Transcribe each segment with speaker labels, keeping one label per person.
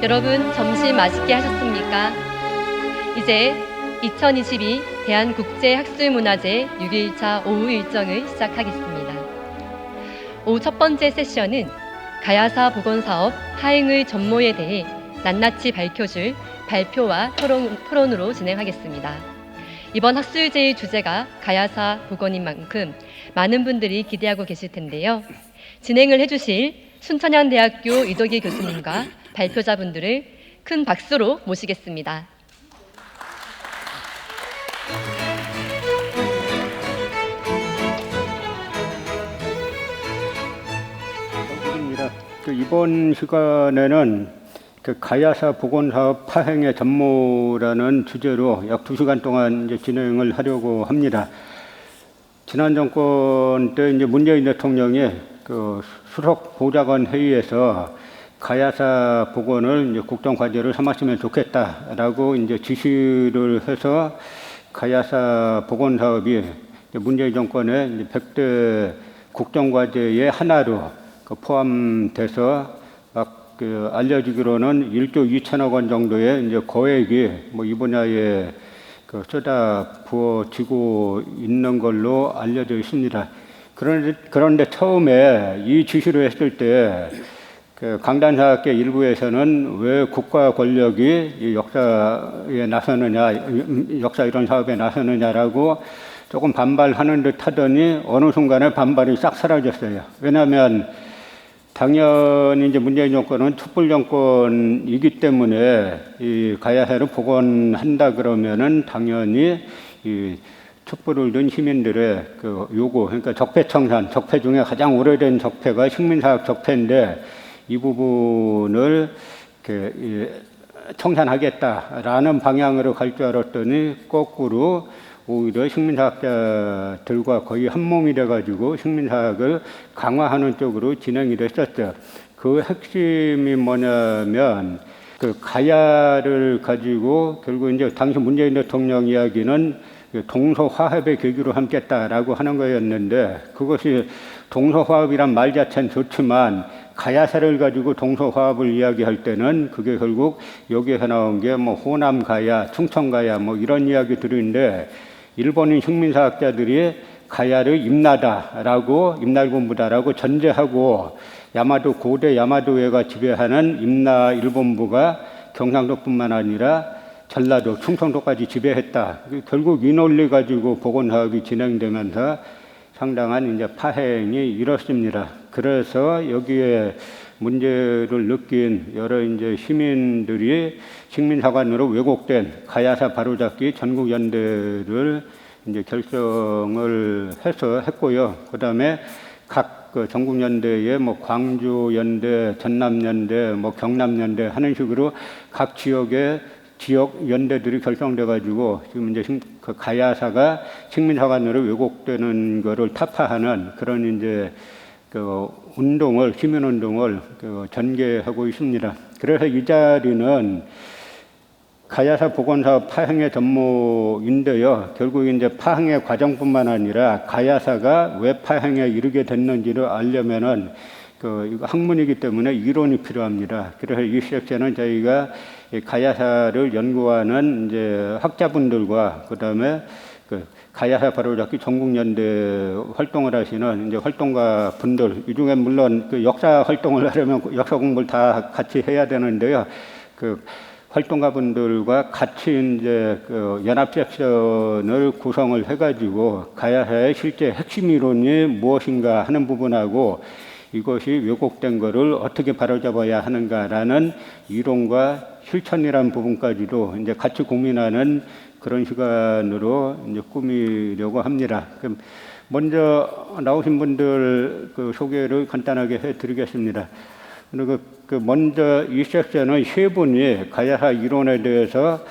Speaker 1: 여러분 점심 맛있게 하셨습니까? 이제 2022 대한국제학술문화제 6일차 오후 일정을 시작하겠습니다. 오후 첫 번째 세션은 가야사 복원사업 파행의 전모에 대해 낱낱이 밝혀줄 발표와 토론으로 진행하겠습니다. 이번 학술제의 주제가 가야사 복원인 만큼 많은 분들이 기대하고 계실 텐데요. 진행을 해주실 순천향대학교 이덕희 교수님과 발표자분들을 큰 박수로 모시겠습니다.
Speaker 2: 이번 시간에는 가야사 복원사업 파행의 전모라는 주제로 약 2시간 동안 이제 진행을 하려고 합니다. 지난 정권 때 이제 문재인 대통령이 수석 보좌관 회의에서 가야사 복원을 이제 국정 과제로 삼았으면 좋겠다라고 이제 지시를 해서 가야사 복원 사업이 문재인 정권의 이제 100대 국정 과제의 하나로 포함돼서 막 알려지기로는 1조 2천억 원 정도의 이제 거액이 이 분야에 쏟아 부어지고 있는 걸로 알려져 있습니다. 그런데 처음에 이 지시를 했을 때 강단사학계 일부에서는 왜 국가 권력이 이 역사에 나서느냐, 역사 이런 사업에 나서느냐라고 조금 반발하는 듯 하더니 어느 순간에 반발이 싹 사라졌어요. 왜냐하면 당연히 이제 문재인 정권은 촛불 정권이기 때문에 이 가야사를 복원한다 그러면은 당연히 이 촛불을 든 시민들의 요구, 그러니까 적폐청산, 적폐 중에 가장 오래된 적폐가 식민사학 적폐인데 이 부분을 청산하겠다라는 방향으로 갈 줄 알았더니 거꾸로 오히려 식민사학자들과 거의 한 몸이 돼가지고 식민사학을 강화하는 쪽으로 진행이 됐었죠. 그 핵심이 뭐냐면 가야를 가지고 결국 이제 당시 문재인 대통령 이야기는 동서화합의 계기로 삼겠다라고 하는 거였는데 그것이 동서화합이란 말 자체는 좋지만 가야사를 가지고 동서화합을 이야기할 때는 그게 결국 여기에서 나온 게 호남 가야, 충청 가야 이런 이야기들인데 일본인 식민사학자들이 가야를 임나다라고 임날본부다라고 전제하고 고대 야마도회가 지배하는 임나 일본부가 경상도뿐만 아니라 전라도, 충청도까지 지배했다. 결국 이 논리 가지고 복원사업이 진행되면서 상당한 이제 파행이 일었습니다. 그래서 여기에 문제를 느낀 여러 이제 시민들이 식민사관으로 왜곡된 가야사 바로잡기 전국연대를 이제 결성을 해서 했고요. 그 다음에 각 전국연대에 광주연대, 전남연대, 경남연대 하는 식으로 각 지역의 지역 연대들이 결성돼 가지고 지금 이제 가야사가 식민사관으로 왜곡되는 것을 타파하는 그런 이제 운동을 시민운동을 전개하고 있습니다. 그래서 이 자리는 가야사 복원사업 파행의 전모인데요. 결국 이제 파행의 과정뿐만 아니라 가야사가 왜 파행에 이르게 됐는지를 알려면은 이거 학문이기 때문에 이론이 필요합니다. 그래서 이 섹션은 저희가 가야사를 연구하는 이제 학자분들과 그다음에 가야사 바로잡기 전국연대 활동을 하시는 이제 활동가 분들, 이 중에 물론 역사 활동을 하려면 역사 공부를 다 같이 해야 되는데요. 활동가 분들과 같이 이제 연합 섹션을 구성을 해가지고 가야사의 실제 핵심 이론이 무엇인가 하는 부분하고 이것이 왜곡된 것을 어떻게 바로잡아야 하는가라는 이론과 실천이라는 부분까지도 이제 같이 고민하는 그런 시간으로 이제 꾸미려고 합니다. 그럼 먼저 나오신 분들 소개를 간단하게 해드리겠습니다. 그리고 먼저 이 섹션은 세 분이 가야사 이론에 대해서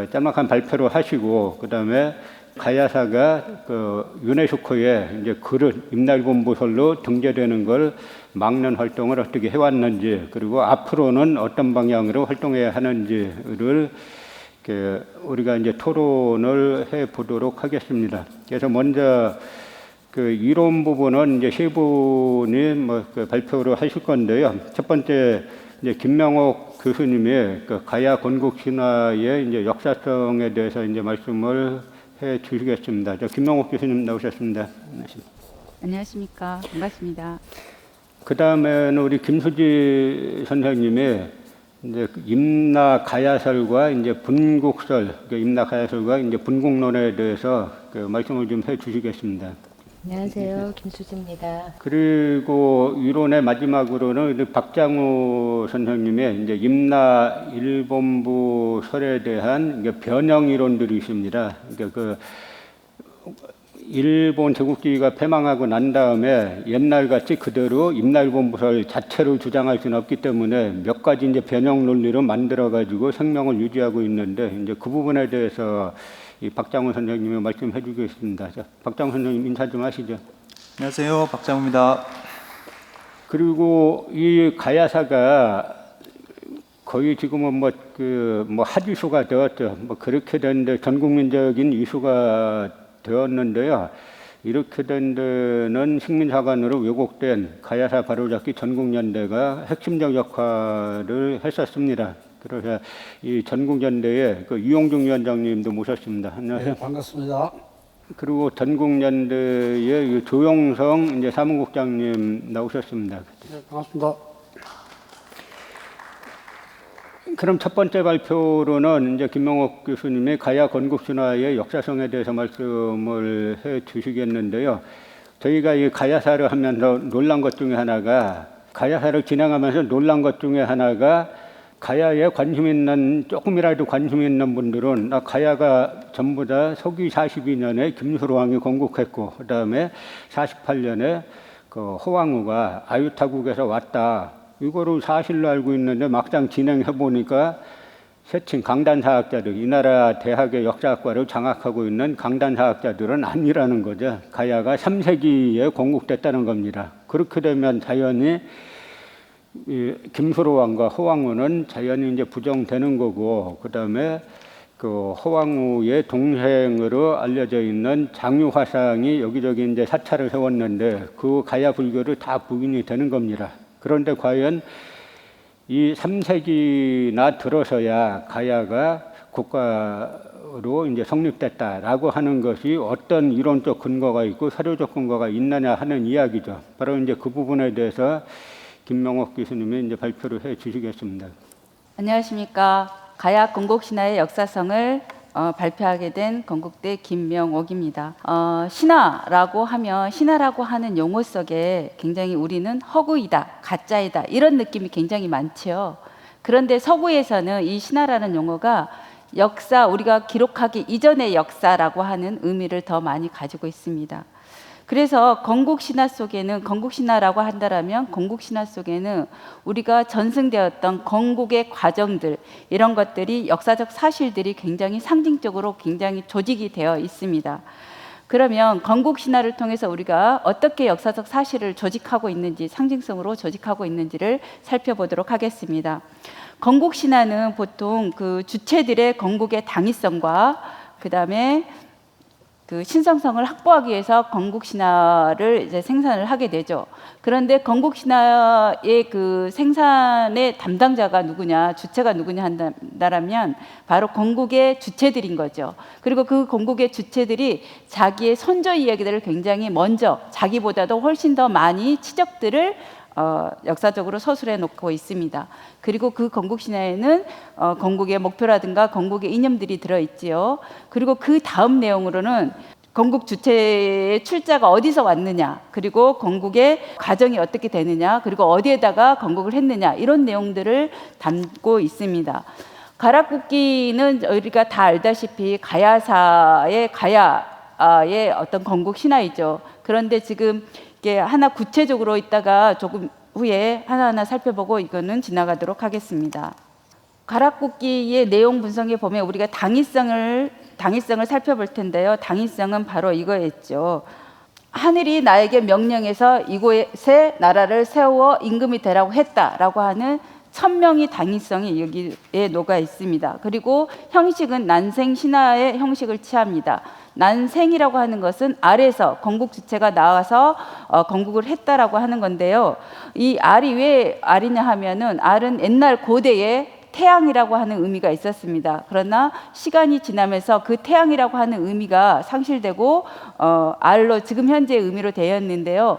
Speaker 2: 짤막한 발표를 하시고 그 다음에 가야사가 유네스코에 이제 그릇 임날본부설로 등재되는 걸 막는 활동을 어떻게 해왔는지 그리고 앞으로는 어떤 방향으로 활동해야 하는지를 우리가 이제 토론을 해 보도록 하겠습니다. 그래서 먼저 이론 부분은 이제 세 분이 발표를 하실 건데요. 첫 번째 이제 김명옥 교수님의 그 가야 건국 신화의 이제 역사성에 대해서 이제 말씀을 해 주시겠습니다. 김명옥 교수님 나오셨습니다.
Speaker 3: 안녕하십니까. 반갑습니다.
Speaker 2: 그 다음에는 우리 김수지 선생님의 이제 임나 가야설과 이제 분국설, 임나 가야설과 이제 분국론에 대해서 그 말씀을 좀 해주시겠습니다.
Speaker 4: 안녕하세요. 김수지입니다.
Speaker 2: 그리고 이론의 마지막으로는 박장우 선생님의 이제 임나 일본부 설에 대한 이제 변형 이론들이 있습니다. 그러니까 그 일본 제국주의가 패망하고 난 다음에 옛날같이 그대로 임나일본부설 자체를 주장할 수는 없기 때문에 몇 가지 이제 변형 논리로 만들어 가지고 생명을 유지하고 있는데 이제 그 부분에 대해서 이 박장훈 선생님이 말씀해 주겠습니다. 자, 박장훈 선생님 인사 좀 하시죠.
Speaker 5: 안녕하세요. 박장우입니다.
Speaker 2: 그리고 이 가야사가 거의 지금은 뭐 하지수가 되었죠. 뭐 그렇게 됐는데 전 국민적인 이슈가 되었는데요. 이렇게 된 데는 식민사관으로 왜곡된 가야사 바로잡기 전국연대가 핵심적 역할을 했었습니다. 그래서 이 전국연대에 그 이용중 위원장님도 모셨습니다. 안녕하세요.
Speaker 6: 네, 반갑습니다.
Speaker 2: 그리고 전국연대의 조용성 이제 사무국장님 나오셨습니다.
Speaker 6: 네, 반갑습니다.
Speaker 2: 그럼 첫 번째 발표로는 이제 김명옥 교수님이 가야 건국신화의 역사성에 대해서 말씀을 해 주시겠는데요. 저희가 이 가야사를 하면서 놀란 것 중에 하나가 가야사를 진행하면서 놀란 것 중에 하나가 가야에 관심 있는 조금이라도 관심 있는 분들은 가야가 전부 다 서기 42년에 김수로왕이 건국했고 그다음에 48년에 그 허왕우가 아유타국에서 왔다. 이거를 사실로 알고 있는데 막상 진행해 보니까 세친 강단사학자들, 이 나라 대학의 역사학과를 장악하고 있는 강단사학자들은 아니라는 거죠. 가야가 3세기에 건국됐다는 겁니다. 그렇게 되면 자연히 이 김수로 왕과 허왕우는 자연히 이제 부정되는 거고, 그 다음에 그 허왕우의 동생으로 알려져 있는 장유화상이 여기저기 이제 사찰을 세웠는데 그 가야 불교를 다 부인이 되는 겁니다. 그런데 과연 이 3세기나 들어서야 가야가 국가로 이제 성립됐다라고 하는 것이 어떤 이론적 근거가 있고 사료적 근거가 있느냐 하는 이야기죠. 바로 이제 그 부분에 대해서 김명옥 교수님이 이제 발표를 해 주시겠습니다.
Speaker 3: 안녕하십니까. 가야 건국신화의 역사성을 발표하게 된 건국대 김명옥입니다. 신화라고 하면 신화라고 하는 용어 속에 굉장히 우리는 허구이다, 가짜이다 이런 느낌이 굉장히 많죠. 그런데 서구에서는 이 신화라는 용어가 역사, 우리가 기록하기 이전의 역사라고 하는 의미를 더 많이 가지고 있습니다. 그래서 건국신화 속에는, 건국신화라고 한다면 건국신화 속에는 우리가 전승되었던 건국의 과정들, 이런 것들이 역사적 사실들이 굉장히 상징적으로 굉장히 조직이 되어 있습니다. 그러면 건국신화를 통해서 우리가 어떻게 역사적 사실을 조직하고 있는지, 상징성으로 조직하고 있는지를 살펴보도록 하겠습니다. 건국신화는 보통 그 주체들의 건국의 당위성과 그 다음에 그 신성성을 확보하기 위해서 건국신화를 이제 생산을 하게 되죠. 그런데 건국신화의 그 생산의 담당자가 누구냐, 주체가 누구냐 한다면 바로 건국의 주체들인 거죠. 그리고 그 건국의 주체들이 자기의 선조 이야기들을 굉장히 먼저, 자기보다도 훨씬 더 많이 치적들을 역사적으로 서술해 놓고 있습니다. 그리고 그 건국신화에는 건국의 목표라든가 건국의 이념들이 들어있지요. 그리고 그 다음 내용으로는 건국 주체의 출자가 어디서 왔느냐, 그리고 건국의 과정이 어떻게 되느냐, 그리고 어디에다가 건국을 했느냐, 이런 내용들을 담고 있습니다. 가락국기는 우리가 다 알다시피 가야사의 가야의 어떤 건국 신화이죠. 그런데 지금 이게 하나 구체적으로 있다가 조금 후에 하나하나 살펴보고 이거는 지나가도록 하겠습니다. 가락국기의 내용 분석에 보면 우리가 당위성을 살펴볼 텐데요. 당위성은 바로 이거였죠. 하늘이 나에게 명령해서 이곳에 나라를 세워 임금이 되라고 했다라고 하는 천명의 당위성이 여기에 녹아 있습니다. 그리고 형식은 난생 신화의 형식을 취합니다. 난생이라고 하는 것은 알에서 건국 주체가 나와서 건국을 했다라고 하는 건데요. 이 알이 왜 알이냐 하면은 알은 옛날 고대에 태양이라고 하는 의미가 있었습니다. 그러나 시간이 지나면서 그 태양이라고 하는 의미가 상실되고 알로 지금 현재의 의미로 되었는데요.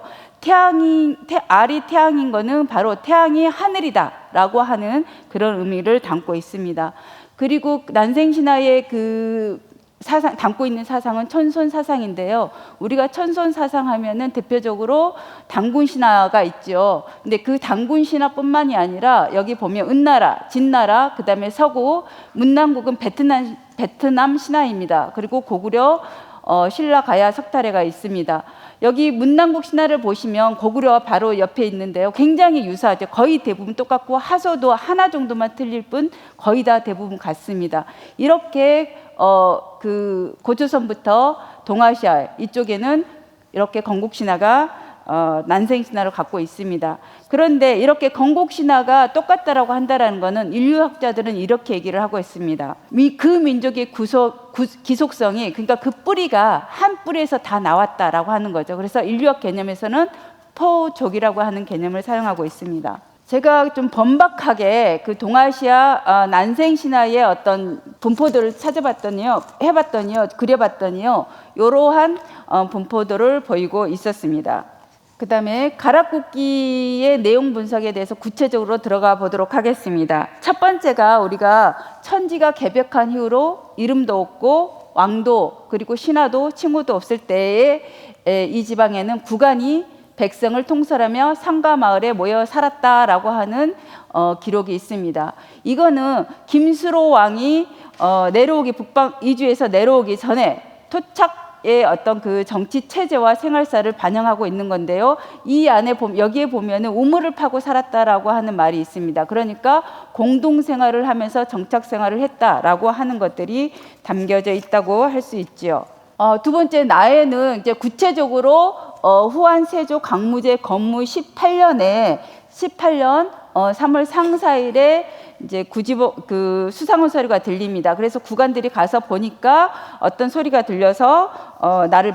Speaker 3: 알이 태양인 거는 바로 태양이 하늘이다라고 하는 그런 의미를 담고 있습니다. 그리고 난생신화의 담고 있는 사상은 천손사상인데요. 우리가 천손사상하면은 대표적으로 단군신화가 있죠. 근데 그 단군신화뿐만이 아니라 여기 보면 은나라, 진나라, 그다음에 서구, 문남국은 베트남 신화입니다. 그리고 고구려, 신라, 가야, 석탈해가 있습니다. 여기 문남국 신화를 보시면 고구려와 바로 옆에 있는데요. 굉장히 유사하죠. 거의 대부분 똑같고 하소도 하나 정도만 틀릴 뿐 거의 다 대부분 같습니다. 이렇게 그 고조선부터 동아시아 이쪽에는 이렇게 건국신화가 난생신화를 갖고 있습니다. 그런데 이렇게 건국신화가 똑같다라고 한다라는 것은 인류학자들은 이렇게 얘기를 하고 있습니다. 그 민족의 기속성이, 그러니까 그 뿌리가 한 뿌리에서 다 나왔다라고 하는 거죠. 그래서 인류학 개념에서는 포족이라고 하는 개념을 사용하고 있습니다. 제가 좀 번박하게 그 동아시아 난생신화의 어떤 분포도를 그려봤더니요, 이러한 분포도를 보이고 있었습니다. 그 다음에 가락국기의 내용 분석에 대해서 구체적으로 들어가 보도록 하겠습니다. 첫 번째가 우리가 천지가 개벽한 이후로 이름도 없고 왕도 그리고 신하도 칭호도 없을 때에 이 지방에는 국간이 백성을 통솔하며 상가 마을에 모여 살았다라고 하는 기록이 있습니다. 이거는 김수로 왕이 내려오기 북방 이주에서 내려오기 전에 토착의 어떤 그 정치 체제와 생활사를 반영하고 있는 건데요. 이 안에 여기에 보면은 우물을 파고 살았다라고 하는 말이 있습니다. 그러니까 공동 생활을 하면서 정착 생활을 했다라고 하는 것들이 담겨져 있다고 할 수 있지요. 두 번째 나에는 이제 구체적으로 후한 세조 강무제 건무 18년 3월 상사일에 이제 수상한 소리가 들립니다. 그래서 국관들이 가서 보니까 어떤 소리가 들려서 나를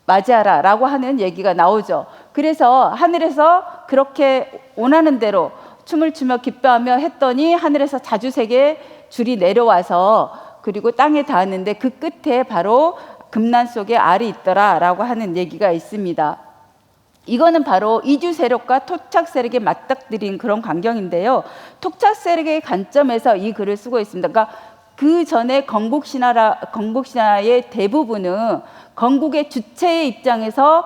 Speaker 3: 맞이하라라고 하는 얘기가 나오죠. 그래서 하늘에서 그렇게 원하는 대로 춤을 추며 기뻐하며 했더니 하늘에서 자주색의 줄이 내려와서 그리고 땅에 닿았는데 그 끝에 바로 금난 속에 알이 있더라라고 하는 얘기가 있습니다. 이거는 바로 이주 세력과 토착 세력에 맞닥뜨린 그런 광경인데요. 토착 세력의 관점에서 이 글을 쓰고 있습니다. 그러니까 그 전에 건국신화의 대부분은 건국의 주체의 입장에서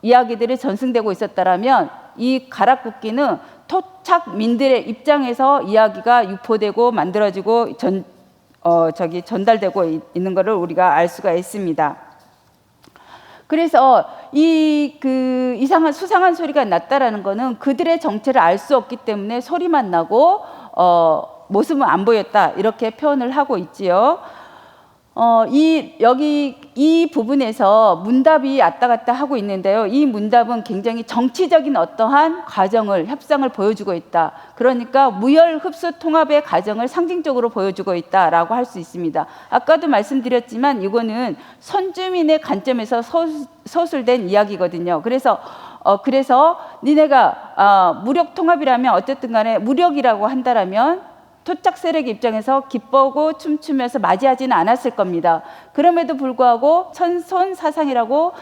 Speaker 3: 이야기들이 전승되고 있었다라면 이 가락국기는 토착민들의 입장에서 이야기가 유포되고 만들어지고 전달되고 있는 것을 우리가 알 수가 있습니다. 그래서 이상한 수상한 소리가 났다라는 것은 그들의 정체를 알 수 없기 때문에 소리만 나고 모습은 안 보였다 이렇게 표현을 하고 있지요. 이 부분에서 문답이 왔다 갔다 하고 있는데요. 이 문답은 굉장히 정치적인 어떠한 협상을 보여주고 있다. 그러니까 무혈 흡수 통합의 과정을 상징적으로 보여주고 있다라고 할 수 있습니다. 아까도 말씀드렸지만 이거는 선주민의 관점에서 서술된 이야기거든요. 그래서 니네가 무력 통합이라면 어쨌든 간에 무력이라고 한다라면 토착 세력 입장에서 기뻐하고 춤추면서 맞이하지는 않았을 겁니다. 그럼에도 불구하고 천손 사상이라고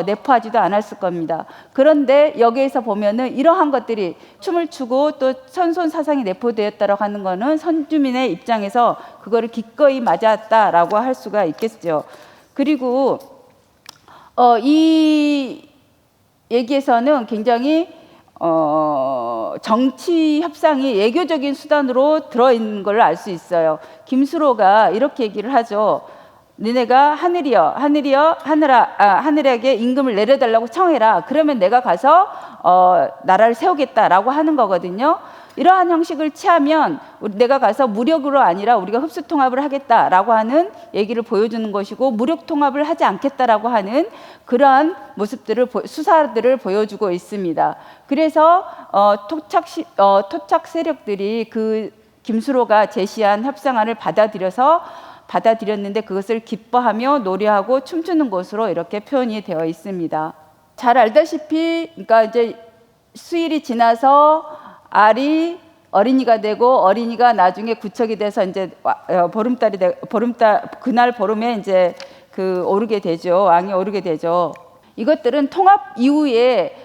Speaker 3: 내포하지도 않았을 겁니다. 그런데 여기에서 보면은 이러한 것들이 춤을 추고 또 천손 사상이 내포되었다라고 하는 것은 선주민의 입장에서 그거를 기꺼이 맞았다라고 할 수가 있겠죠. 그리고 이 얘기에서는 굉장히 정치 협상이 외교적인 수단으로 들어있는 걸 알 수 있어요. 김수로가 이렇게 얘기를 하죠. 너네가 하늘에게 임금을 내려달라고 청해라. 그러면 내가 가서 나라를 세우겠다라고 하는 거거든요. 이러한 형식을 취하면 내가 가서 무력으로 아니라 우리가 흡수 통합을 하겠다라고 하는 얘기를 보여주는 것이고 무력 통합을 하지 않겠다라고 하는 그러한 수사들을 보여주고 있습니다. 그래서 토착 세력들이 그 김수로가 제시한 협상안을 받아들여서 받아들였는데 그것을 기뻐하며 노래하고 춤추는 것으로 이렇게 표현이 되어 있습니다. 잘 알다시피 그러니까 이제 수일이 지나서 알이 어린이가 되고 어린이가 나중에 구척이 돼서 이제 보름달 그날 보름에 이제 그 오르게 되죠. 왕이 오르게 되죠. 이것들은 통합 이후에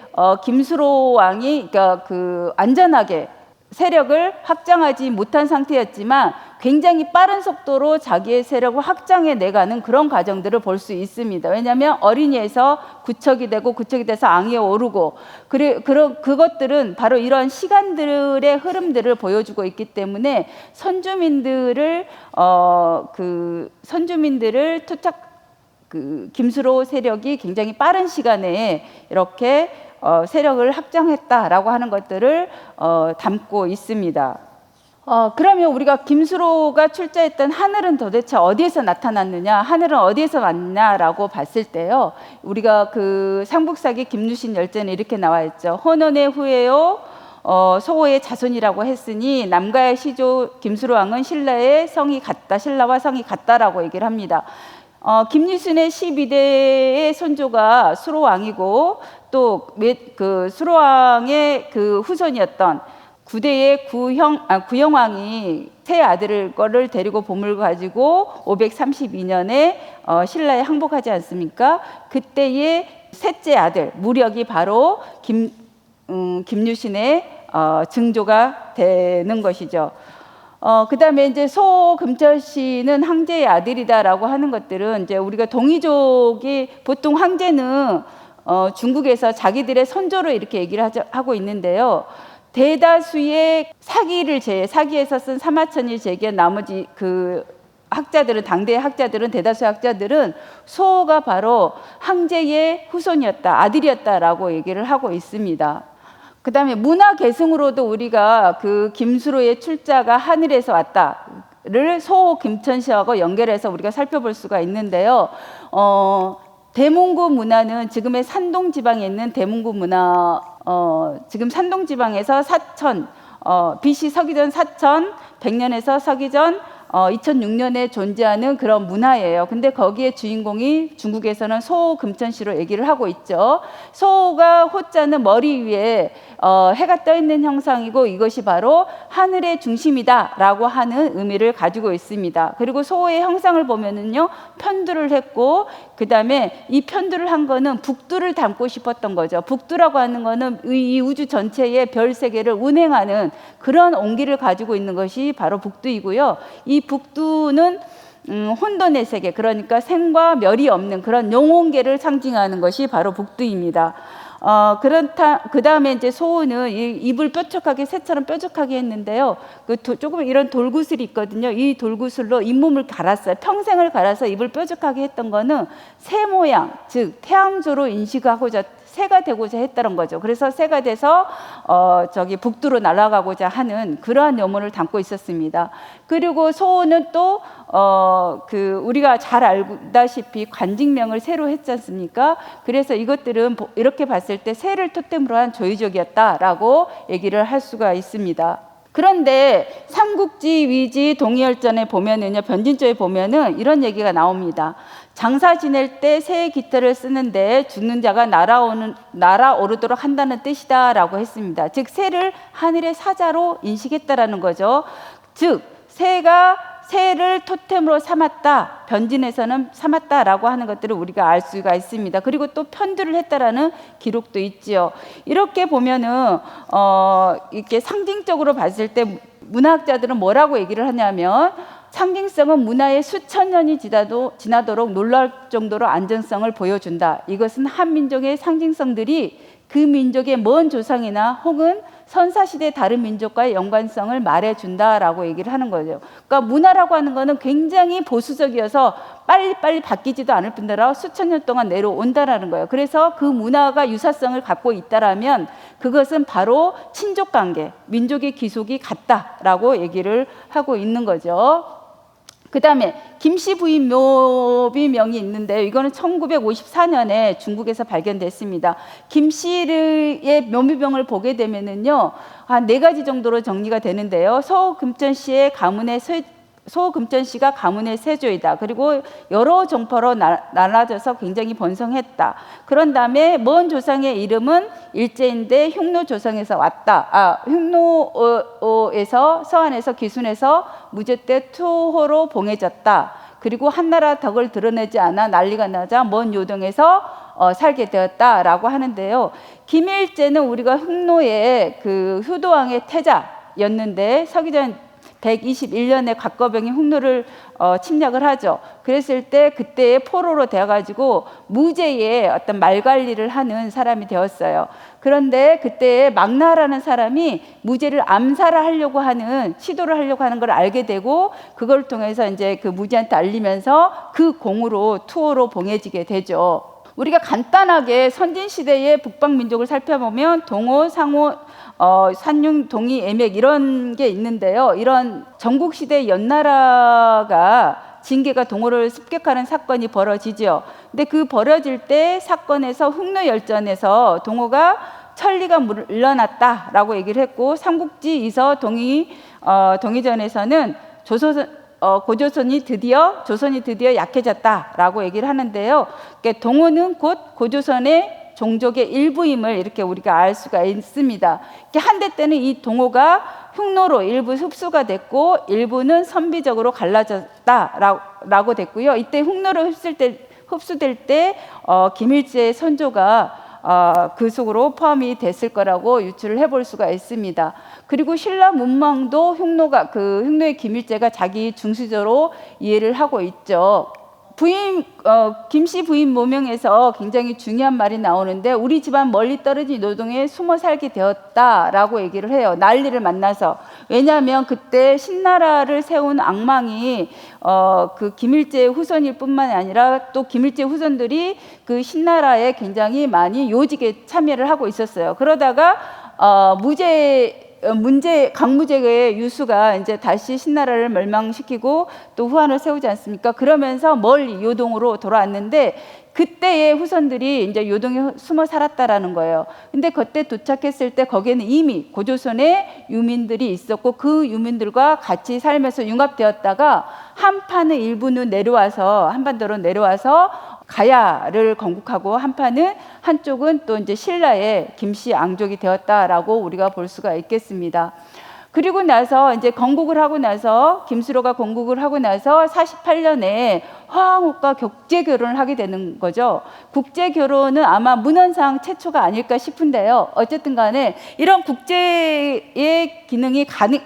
Speaker 3: 김수로 왕이 그러니까 그 안전하게 세력을 확장하지 못한 상태였지만 굉장히 빠른 속도로 자기의 세력을 확장해 내가는 그런 과정들을 볼 수 있습니다. 왜냐하면 어린이에서 구척이 되고 구척이 돼서 앙에 오르고 그것들은 바로 이런 시간들의 흐름들을 보여주고 있기 때문에 선주민들을 토착 김수로 세력이 굉장히 빠른 시간에 이렇게 세력을 확장했다라고 하는 것들을 담고 있습니다. 그러면 우리가 김수로가 출자했던 하늘은 도대체 어디에서 나타났느냐, 하늘은 어디에서 왔냐라고 봤을 때요, 우리가 그 삼국사기 김유신 열전에 이렇게 나와 있죠. 혼원의 후예요 소호의 자손이라고 했으니 남가의 시조 김수로 왕은 신라와 성이 같다라고 얘기를 합니다. 김유신의 12대의 손조가 수로왕이고 또 그 수로왕의 그 후손이었던 9대의 구영왕이 세 아들을 데리고 보물 가지고 532년에 신라에 항복하지 않습니까? 그때의 셋째 아들 무력이 바로 김유신의 증조가 되는 것이죠. 그 다음에 이제 소금철씨는 황제의 아들이다라고 하는 것들은 이제 우리가 동이족이 보통 황제는 중국에서 자기들의 선조로 이렇게 얘기를 하고 있는데요. 대다수의 사기에서 쓴 사마천일 제기한 나머지 그 학자들은 당대의 학자들은 대다수의 학자들은 소호가 바로 황제의 후손이었다, 아들이었다라고 얘기를 하고 있습니다. 그 다음에 문화 계승으로도 우리가 그 김수로의 출자가 하늘에서 왔다를 소호 김천시하고 연결해서 우리가 살펴볼 수가 있는데요. 대문구 문화는 지금의 산동 지방에 있는 대문구 문화, 지금 산동 지방에서 BC 서기전 4100년에서 서기전 2006년에 존재하는 그런 문화예요. 근데 거기에 주인공이 중국에서는 소호 금천시로 얘기를 하고 있죠. 소호가 호자는 머리 위에 해가 떠 있는 형상이고 이것이 바로 하늘의 중심이다라고 하는 의미를 가지고 있습니다. 그리고 소호의 형상을 보면은요, 편두를 했고 그 다음에 이 편두를 한 거는 북두를 담고 싶었던 거죠. 북두라고 하는 거는 이 우주 전체의 별 세계를 운행하는 그런 온기를 가지고 있는 것이 바로 북두이고요. 이 북두는 혼돈의 세계, 그러니까 생과 멸이 없는 그런 영혼계를 상징하는 것이 바로 북두입니다. 그 다음에 이제 소호는 입을 뾰족하게, 새처럼 뾰족하게 했는데요. 조금 이런 돌구슬이 있거든요. 이 돌구슬로 잇몸을 갈았어요. 평생을 갈아서 입을 뾰족하게 했던 거는 새 모양, 즉 태양조로 인식하고자 새가 되고자 했다는 거죠. 그래서 새가 돼서 북두로 날아가고자 하는 그러한 염원을 담고 있었습니다. 그리고 소호는 또 우리가 잘 알다시피 관직명을 새로 했지 않습니까? 그래서 이것들은 이렇게 봤을 때 새를 토템으로 한 조의적이었다라고 얘기를 할 수가 있습니다. 그런데 삼국지, 위지, 동의열전에 보면은요, 변진조에 보면은 이런 얘기가 나옵니다. 장사 지낼 때 새의 깃털을 쓰는데 죽는 자가 날아오르도록 한다는 뜻이다라고 했습니다. 즉 새를 하늘의 사자로 인식했다라는 거죠. 즉 새를 토템으로 삼았다, 변진에서는 삼았다라고 하는 것들을 우리가 알 수가 있습니다. 그리고 또 편두를 했다라는 기록도 있지요. 이렇게 보면은 이렇게 상징적으로 봤을 때 문화학자들은 뭐라고 얘기를 하냐면, 상징성은 문화의 수천 년이 지나도록 놀라울 정도로 안전성을 보여준다. 이것은 한 민족의 상징성들이 그 민족의 먼 조상이나 혹은 선사시대 다른 민족과의 연관성을 말해준다라고 얘기를 하는 거죠. 그러니까 문화라고 하는 거는 굉장히 보수적이어서 빨리빨리 바뀌지도 않을 뿐더러 수천 년 동안 내려온다라는 거예요. 그래서 그 문화가 유사성을 갖고 있다라면 그것은 바로 친족관계, 민족의 기속이 같다라고 얘기를 하고 있는 거죠. 그 다음에 김씨 부인 묘비명이 있는데요. 이거는 1954년에 중국에서 발견됐습니다. 김씨의 묘비명을 보게 되면은요, 한 4가지 정도로 정리가 되는데요. 서금천씨의 가문의 소금천씨가 가문의 세조이다. 그리고 여러 종파로 나눠져서 굉장히 번성했다. 그런 다음에 먼 조상의 이름은 일제인데 흉노 조상에서 왔다. 흉노에서 서안에서 기순에서 무제 때 투호로 봉해졌다. 그리고 한나라 덕을 드러내지 않아 난리가 나자 먼 요동에서 살게 되었다라고 하는데요. 김일제는 우리가 흉노의 그 효도왕의 태자였는데 서기전 121년에 곽거병이 흉노를 침략을 하죠. 그랬을 때 그때의 포로로 되어가지고 무제의 어떤 말 관리를 하는 사람이 되었어요. 그런데 그때 망나라는 사람이 무제를 암살을 하려고 하는 시도를 하려고 하는 걸 알게 되고 그걸 통해서 이제 그 무제한테 알리면서 그 공으로 투호로 봉해지게 되죠. 우리가 간단하게 선진시대의 북방민족을 살펴보면 동호, 상호, 산융, 동이, 애맥 이런 게 있는데요. 이런 전국시대 연나라가 징계가 동호를 습격하는 사건이 벌어지죠. 근데 그 벌어질 때 사건에서 흉노열전에서 동호가 천리가 물러났다라고 얘기를 했고 삼국지 이서 동의전에서는 조선이 드디어 약해졌다라고 얘기를 하는데요. 그러니까 동호는 곧 고조선의 종족의 일부임을 이렇게 우리가 알 수가 있습니다. 한때 때는 이 동호가 흉노로 일부 흡수가 됐고 일부는 선비적으로 갈라졌다라고 됐고요. 이때 흉노로 흡수될 때 김일제의 선조가 그 속으로 포함이 됐을 거라고 유추를 해볼 수가 있습니다. 그리고 신라 문망도 흉노의 김일제가 자기 중수저로 이해를 하고 있죠. 김씨 부인 모명에서 굉장히 중요한 말이 나오는데 우리 집안 멀리 떨어진 노동에 숨어 살게 되었다라고 얘기를 해요. 난리를 만나서. 왜냐하면 그때 신나라를 세운 악망이 그 김일제의 후손일 뿐만 아니라 또 김일제 후손들이 그 신나라에 굉장히 많이 요직에 참여를 하고 있었어요. 그러다가 강무제의 유수가 이제 다시 신나라를 멸망시키고 또 후한을 세우지 않습니까? 그러면서 멀리 요동으로 돌아왔는데 그때의 후손들이 이제 요동에 숨어 살았다라는 거예요. 근데 그때 도착했을 때 거기에는 이미 고조선의 유민들이 있었고 그 유민들과 같이 살면서 융합되었다가 한판은 일부는 한반도로 내려와서 가야를 건국하고 한쪽은 또 이제 신라의 김씨 앙족이 되었다라고 우리가 볼 수가 있겠습니다. 그리고 나서 이제 김수로가 건국을 하고 나서 48년에 화항옥과 국제 결혼을 하게 되는 거죠. 국제 결혼은 아마 문헌상 최초가 아닐까 싶은데요. 어쨌든 간에 이런 국제의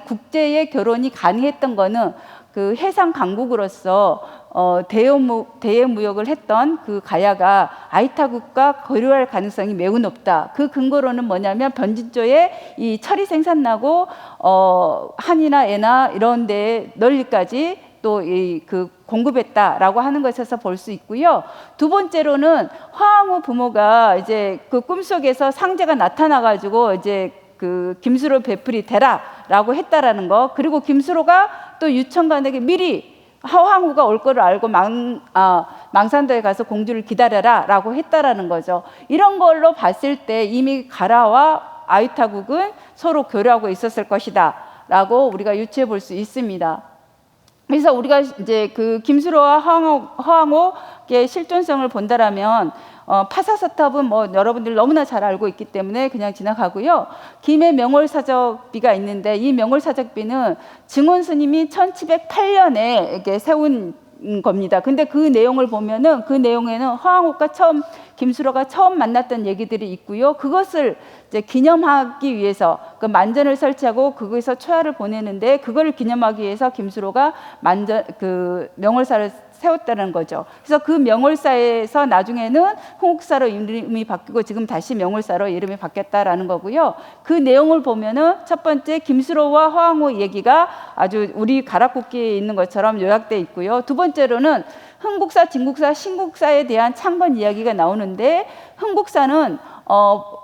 Speaker 3: 국제의 결혼이 가능했던 거는 그 해상 강국으로서 대외 무역을 했던 그 가야가 아이타국과 거류할 가능성이 매우 높다. 그 근거로는 뭐냐면 변진조에 이 철이 생산나고 한이나 애나 이런 데 널리까지 또 그 공급했다라고 하는 것에서 볼 수 있고요. 두 번째로는 화항우 부모가 이제 그 꿈속에서 상제가 나타나가지고 이제 그 김수로 베풀이 되라라고 했다라는 거. 그리고 김수로가 또 유천관에게 미리 화항우가 올 거를 알고 망산도에 가서 공주를 기다려라라고 했다라는 거죠. 이런 걸로 봤을 때 이미 가라와 아이타국은 서로 교류하고 있었을 것이다라고 우리가 유추해 볼 수 있습니다. 그래서 우리가 이제 그 김수로와 화항옥의 실존성을 본다라면 파사서탑은 뭐 여러분들 너무나 잘 알고 있기 때문에 그냥 지나가고요. 김의 명월사적비가 있는데 이 명월사적비는 증원 스님이 1708년에 이렇게 세운 겁니다. 근데 그 내용을 보면은 그 내용에는 화항옥과 김수로가 처음 만났던 얘기들이 있고요. 그것을 이제 기념하기 위해서 그 만전을 설치하고 거기서 초야를 보내는데 그걸 기념하기 위해서 김수로가 그 명월사를 세웠다는 거죠. 그래서 그 명월사에서 나중에는 홍옥사로 이름이 바뀌고 지금 다시 명월사로 이름이 바뀌었다라는 거고요. 그 내용을 보면은 첫 번째 김수로와 화항우 얘기가 아주 우리 가락국기에 있는 것처럼 요약돼 있고요. 두 번째로는 흥국사, 진국사, 신국사에 대한 창건 이야기가 나오는데 흥국사는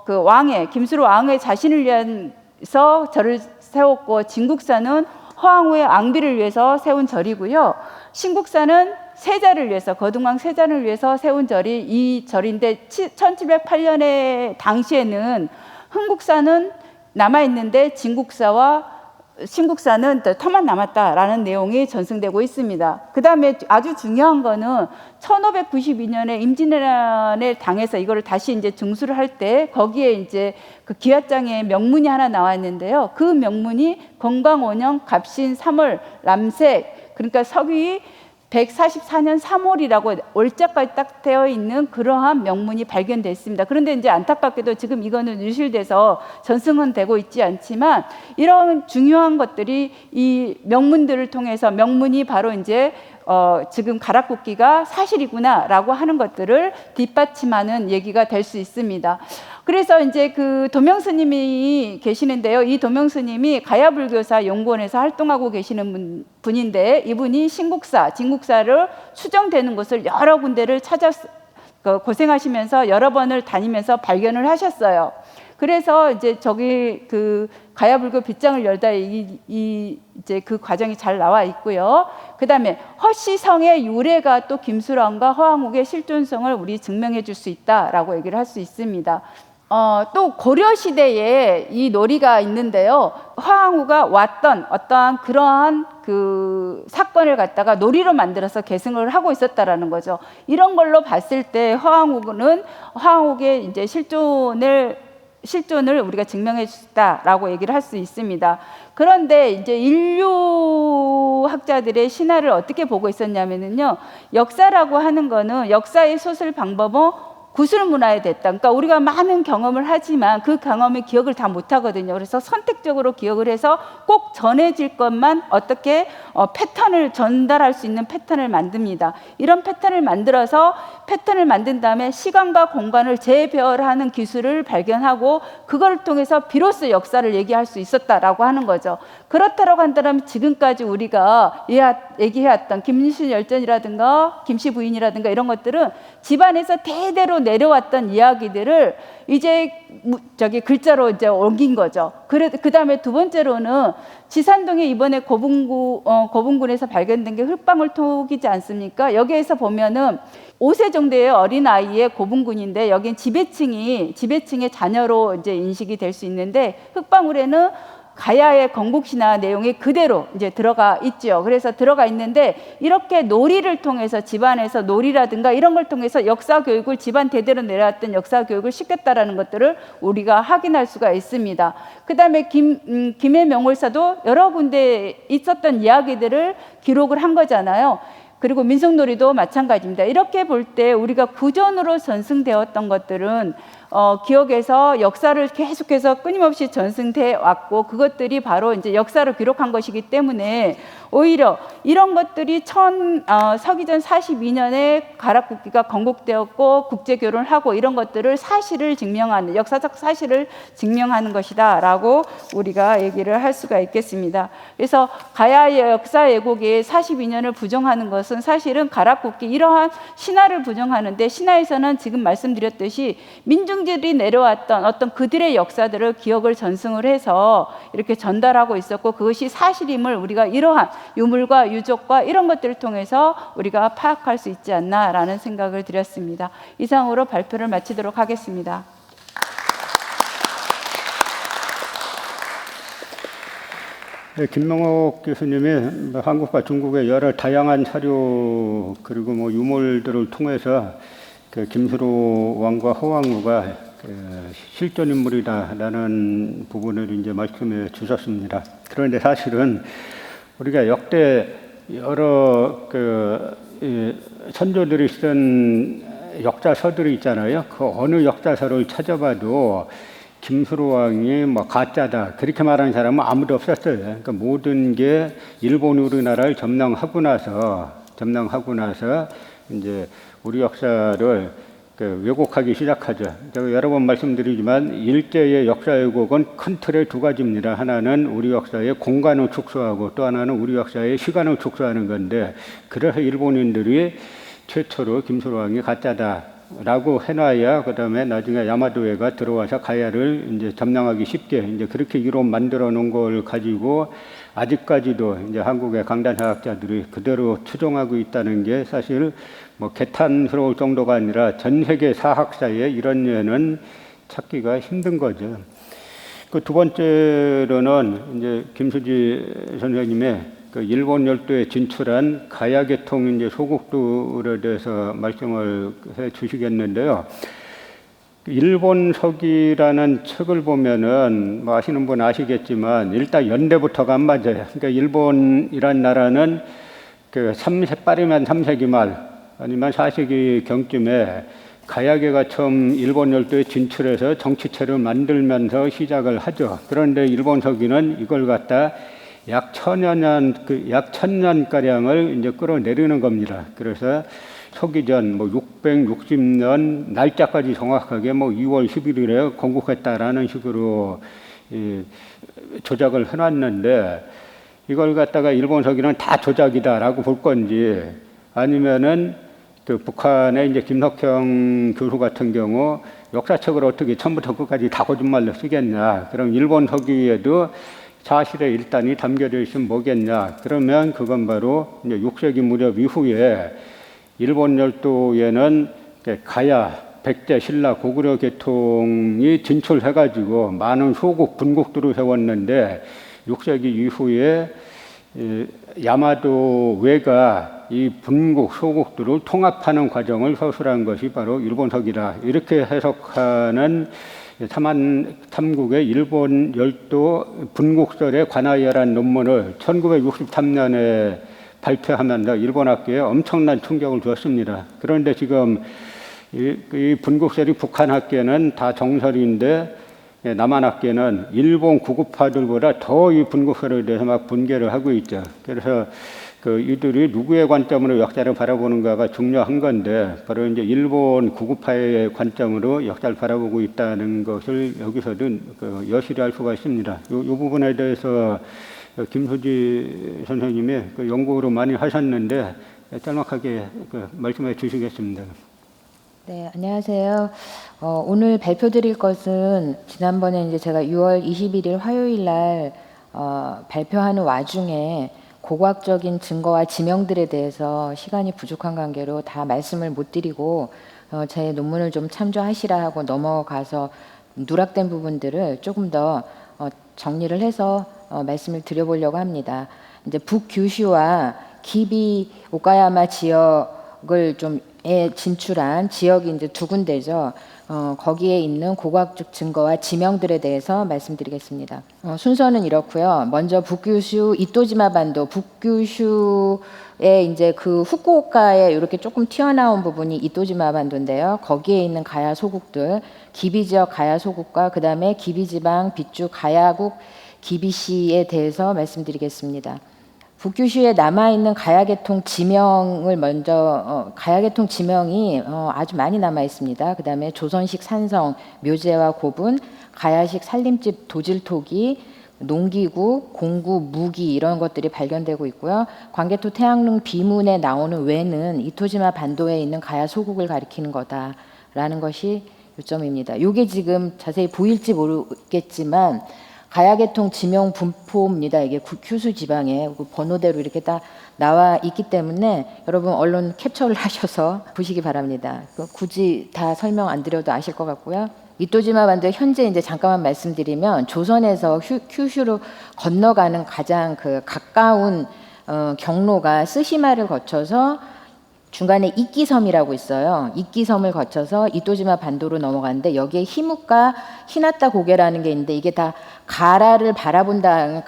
Speaker 3: 그 김수로 왕의 자신을 위해서 절을 세웠고 진국사는 화항우의 앙비를 위해서 세운 절이고요. 신국사는 세자를 위해서 거둥왕 세자를 위해서 세운 절이 이 절인데 1708년에 당시에는 흥국사는 남아 있는데 진국사와 신국사는 터만 남았다라는 내용이 전승되고 있습니다. 그 다음에 아주 중요한 거는 1592년에 임진왜란을 당해서 이거를 다시 이제 중수를 할 때 거기에 이제 그 기와장에 명문이 하나 나왔는데요. 그 명문이 건강 5년 갑신 3월 람색, 그러니까 서기 144년 3월이라고 월자까지 딱 되어 있는 그러한 명문이 발견됐습니다. 그런데 이제 안타깝게도 지금 이거는 유실돼서 전승은 되고 있지 않지만 이런 중요한 것들이 이 명문들을 통해서 명문이 바로 이제 지금 가락국기가 사실이구나라고 하는 것들을 뒷받침하는 얘기가 될 수 있습니다. 그래서 이제 그 도명스님이 계시는데요. 이 도명스님이 가야불교사 연구원에서 활동하고 계시는 분인데 이분이 신국사, 진국사를 수정되는 곳을 여러 군데를 고생하시면서 여러 번을 다니면서 발견을 하셨어요. 그래서 이제 저기 그 가야불교 빗장을 열다 이제 그 과정이 잘 나와 있고요. 그 다음에 허씨성의 유래가 또 김수랑과 허황욱의 실존성을 우리 증명해 줄 수 있다라고 얘기를 할 수 있습니다. 또 고려시대에 이 놀이가 있는데요. 허황우가 왔던 어떠한 그러한 그 사건을 갖다가 놀이로 만들어서 계승을 하고 있었다라는 거죠. 이런 걸로 봤을 때 허황욱의 이제 실존을 우리가 증명해 줬다라고 얘기를 할 수 있습니다. 그런데 이제 인류학자들의 신화를 어떻게 보고 있었냐면요. 역사라고 하는 거는 역사의 소설 방법은 구술 문화에 됐다. 그러니까 우리가 많은 경험을 하지만 그 경험의 기억을 다 못하거든요. 그래서 선택적으로 기억을 해서 꼭 전해질 것만 어떻게 패턴을 전달할 수 있는 패턴을 만듭니다. 이런 패턴을 만들어서 패턴을 만든 다음에 시간과 공간을 재배열하는 기술을 발견하고 그걸 통해서 비로소 역사를 얘기할 수 있었다라고 하는 거죠. 그렇다고 한다면 지금까지 우리가 얘기해왔던 김씨 열전이라든가 김씨 부인이라든가 이런 것들은 집안에서 대대로 내려왔던 이야기들을 이제 저기 글자로 이제 옮긴 거죠. 그 다음에 두 번째로는 지산동에 이번에 고분군에서 발견된 게 흙방울톡이지 않습니까? 여기에서 보면은 5세 정도의 어린 아이의 고분군인데 여긴 지배층의 자녀로 이제 인식이 될 수 있는데 흙방울에는 가야의 건국신화 내용이 그대로 이제 들어가 있죠. 그래서 들어가 있는데 이렇게 놀이를 통해서 집안에서 놀이라든가 이런 걸 통해서 역사 교육을 집안 대대로 내려왔던 역사 교육을 시켰다라는 것들을 우리가 확인할 수가 있습니다. 그다음에 김해 명월사도 여러 군데 있었던 이야기들을 기록을 한 거잖아요. 그리고 민속놀이도 마찬가지입니다. 이렇게 볼 때 우리가 구전으로 전승되었던 것들은 기억에서 역사를 계속해서 끊임없이 전승돼 왔고 그것들이 바로 이제 역사를 기록한 것이기 때문에 오히려 이런 것들이 서기전 42년에 가락국기가 건국되었고 국제 결혼을 하고 이런 것들을 사실을 증명하는 역사적 사실을 증명하는 것이다라고 우리가 얘기를 할 수가 있겠습니다. 그래서 가야의 역사 왜곡에 42년을 부정하는 것은 사실은 가락국기 이러한 신화를 부정하는데 신화에서는 지금 말씀드렸듯이 민중들이 내려왔던 어떤 그들의 역사들을 기억을 전승을 해서 이렇게 전달하고 있었고 그것이 사실임을 우리가 이러한 유물과 유적과 이런 것들을 통해서 우리가 파악할 수 있지 않나라는 생각을 드렸습니다. 이상으로 발표를 마치도록 하겠습니다.
Speaker 2: 네, 김명옥 교수님이 한국과 중국의 여러 다양한 사료 그리고 유물들을 통해서 그 김수로 왕과 허왕우가 실존 인물이다라는 부분을 이제 말씀해 주셨습니다. 그런데 사실은 우리가 역대 여러 선조들이 쓴 역사서들이 있잖아요. 그 어느 역사서를 찾아봐도 김수로 왕이 가짜다 그렇게 말하는 사람은 아무도 없었어요. 그러니까 모든 게 일본 우리나라를 점령하고 나서 이제 우리 역사를 왜곡하기 시작하죠. 제가 여러 번 말씀드리지만 일제의 역사 왜곡은 큰 틀의 두 가지입니다. 하나는 우리 역사의 공간을 축소하고 또 하나는 우리 역사의 시간을 축소하는 건데 그래서 일본인들이 최초로 김수로 왕이 가짜다라고 해놔야 그다음에 나중에 야마도에가 들어와서 가야를 이제 점령하기 쉽게 이제 그렇게 이론 만들어 놓은 걸 가지고 아직까지도 이제 한국의 강단 사학자들이 그대로 추종하고 있다는 게 사실 개탄스러울 정도가 아니라 전 세계 사학사에 이런 예는 찾기가 힘든 거죠. 그 두 번째로는 이제 김수지 선생님의 그 일본 열도에 진출한 가야계통 이제 소국들에 대해서 말씀을 해 주시겠는데요. 일본석이라는 책을 보면은 뭐 아시는 분 아시겠지만 일단 연대부터가 안 맞아요. 그러니까 일본이란 나라는 그 빠르면 3세기 말 아니면 4세기 경쯤에 가야계가 처음 일본 열도에 진출해서 정치체를 만들면서 시작을 하죠. 그런데 일본 서기는 이걸 갖다 약 1000년 가량을 이제 끌어내리는 겁니다. 그래서 서기전 660년 날짜까지 정확하게 2월 11일에 건국했다라는 식으로 조작을 해놨는데 이걸 갖다가 일본 서기는 다 조작이다라고 볼 건지 아니면은 그 북한의 이제 김석형 교수 같은 경우 역사책을 어떻게 처음부터 끝까지 다 거짓말로 쓰겠냐. 그럼 일본 서기에도 사실의 일단이 담겨져 있으면 뭐겠냐. 그러면 그건 바로 이제 6세기 무렵 이후에 일본 열도에는 가야, 백제, 신라, 고구려 계통이 진출해가지고 많은 소국, 분국들을 세웠는데 6세기 이후에 야마도 외가 이 분국, 소국들을 통합하는 과정을 서술한 것이 바로 일본석이다. 이렇게 해석하는 삼국의 일본 열도 분국설에 관하여란 논문을 1963년에 발표하면서 일본 학계에 엄청난 충격을 주었습니다. 그런데 지금 이 분국설이 북한 학계는 다 정설인데 남한 학계는 일본 구급파들보다 더 이 분국설에 대해서 막 분개를 하고 있죠. 그래서 이들이 누구의 관점으로 역사를 바라보는가가 중요한 건데 바로 이제 일본 구급파의 관점으로 역사를 바라보고 있다는 것을 여기서도 여실히 알 수가 있습니다. 이 부분에 대해서 김수지 선생님이 연구를 많이 하셨는데 짤막하게 말씀해 주시겠습니다.
Speaker 4: 네, 안녕하세요. 오늘 발표드릴 것은 지난번에 이제 제가 6월 21일 화요일 날 발표하는 와중에 고고학적인 증거와 지명들에 대해서 시간이 부족한 관계로 다 말씀을 못 드리고 제 논문을 좀 참조하시라 하고 넘어가서 누락된 부분들을 조금 더 정리를 해서 말씀을 드려보려고 합니다. 이제 북규슈와 기비 오카야마 지역을 좀 진출한 지역이 이제 두 군데죠. 거기에 있는 고고학적 증거와 지명들에 대해서 말씀드리겠습니다. 순서는 이렇고요. 먼저 북규슈 이토지마 반도, 북규슈의 이제 그 후쿠오카에 이렇게 조금 튀어나온 부분이 이토지마 반도인데요. 거기에 있는 가야 소국들, 기비 지역 가야 소국과 그 다음에 기비 지방 빗주 가야국 기비시에 대해서 말씀드리겠습니다. 북규슈에 남아있는 가야계통 지명을 먼저 가야계통 지명이 아주 많이 남아있습니다. 그 다음에 조선식 산성, 묘제와 고분, 가야식 살림집 도질토기, 농기구, 공구, 무기 이런 것들이 발견되고 있고요. 광개토 태양릉 비문에 나오는 외는 이토지마 반도에 있는 가야 소국을 가리키는 거다라는 것이 요점입니다. 이게 지금 자세히 보일지 모르겠지만 가야계통 지명 분포입니다. 이게 규수 지방에 번호대로 이렇게 다 나와 있기 때문에 여러분 얼른 캡처를 하셔서 보시기 바랍니다. 굳이 다 설명 안 드려도 아실 것 같고요. 이토지마 반도 현재 이제 잠깐만 말씀드리면 조선에서 큐슈로 건너가는 가장 가까운 경로가 쓰시마를 거쳐서 중간에 이끼섬이라고 있어요. 이끼섬을 거쳐서 이토지마 반도로 넘어가는데 여기에 히무카 히나타 고개라는 게 있는데 이게 다 가라를 바라본다.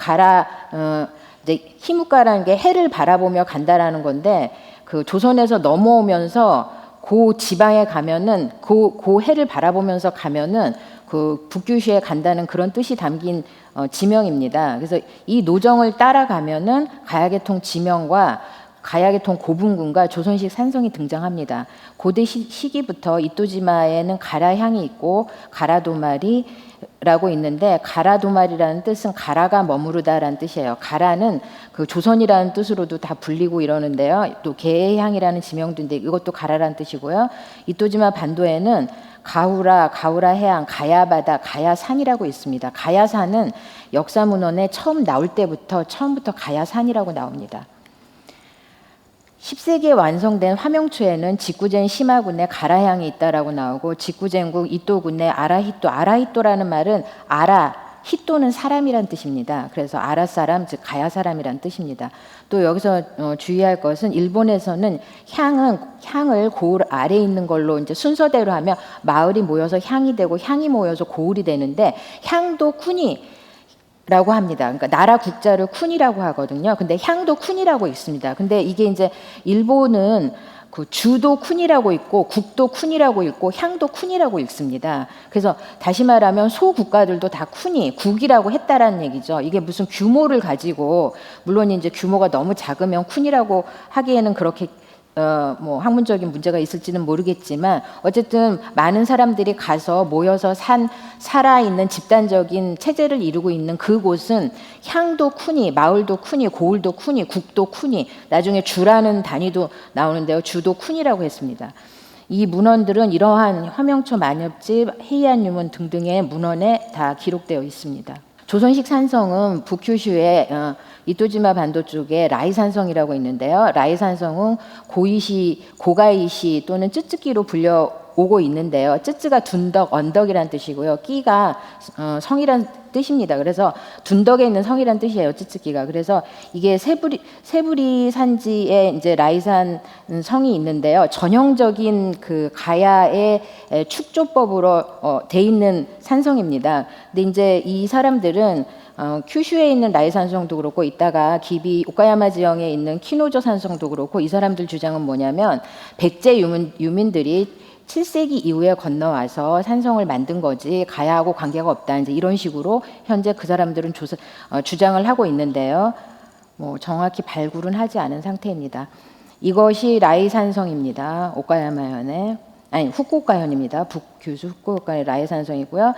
Speaker 4: 이제 히무카라는 게 해를 바라보며 간다라는 건데 그 조선에서 넘어오면서 그 지방에 가면은 그 해를 바라보면서 가면은 그 북규슈에 간다는 그런 뜻이 담긴 지명입니다. 그래서 이 노정을 따라가면은 가야계통 지명과 가야계통 고분군과 조선식 산성이 등장합니다. 고대 시기부터 이토지마에는 가라향이 있고 가라도마리라고 있는데 가라도마리라는 뜻은 가라가 머무르다라는 뜻이에요. 가라는 그 조선이라는 뜻으로도 다 불리고 이러는데요. 또 개향이라는 지명도인데 이것도 가라라는 뜻이고요. 이토지마 반도에는 가우라 해안, 가야바다, 가야산이라고 있습니다. 가야산은 역사문헌에 처음부터 가야산이라고 나옵니다. 10세기에 완성된 화명초에는 직구젠 시마군에 가라향이 있다라고 나오고 직구젠국 이토군에 아라히토라는 말은 아라 히토는 사람이란 뜻입니다. 그래서 아라 사람, 즉 가야 사람이란 뜻입니다. 또 여기서 주의할 것은 일본에서는 향을 고을 아래에 있는 걸로 이제 순서대로 하면 마을이 모여서 향이 되고 향이 모여서 고을이 되는데 향도 쿠니 라고 합니다. 그러니까 나라 국자를 쿤이라고 하거든요. 근데 향도 쿤이라고 있습니다. 근데 이게 이제 일본은 그 주도 쿤이라고 있고 국도 쿤이라고 있고 향도 쿤이라고 읽습니다. 그래서 다시 말하면 소국가들도 다 쿤이 국이라고 했다라는 얘기죠. 이게 무슨 규모를 가지고 물론 이제 규모가 너무 작으면 쿤이라고 하기에는 그렇게 뭐 학문적인 문제가 있을지는 모르겠지만 어쨌든 많은 사람들이 가서 모여서 살아있는 집단적인 체제를 이루고 있는 그곳은 향도 쿤이, 마을도 쿤이, 고을도 쿤이, 국도 쿤이, 나중에 주라는 단위도 나오는데요. 주도 쿤이라고 했습니다. 이 문헌들은 이러한 화명초 만엽집, 헤이안 유문 등등의 문헌에 다 기록되어 있습니다. 조선식 산성은 북큐슈의 이토지마 반도 쪽에 라이산성이라고 있는데요. 라이산성은 고가이시 또는 쯔쯔끼로 불려오고 있는데요. 쯔쯔가 둔덕, 언덕이란 뜻이고요. 끼가 성이란 뜻입니다. 그래서 둔덕에 있는 성이란 뜻이에요. 쯔쯔끼가. 그래서 이게 세부리 산지에 이제 라이산 성이 있는데요. 전형적인 그 가야의 축조법으로 돼 있는 산성입니다. 근데 이제 이 사람들은 큐슈에 있는 라이산성도 그렇고 이따가 기비 오카야마 지형에 있는 키노조 산성도 그렇고 이 사람들 주장은 뭐냐면 백제 유민들이 7세기 이후에 건너와서 산성을 만든 거지 가야하고 관계가 없다. 이제 이런 식으로 현재 그 사람들은 주장을 하고 있는데요. 뭐 정확히 발굴은 하지 않은 상태입니다. 이것이 라이산성입니다. 오카야마현의 후쿠오카현입니다. 북규슈 후쿠오카의 라이산성이고요.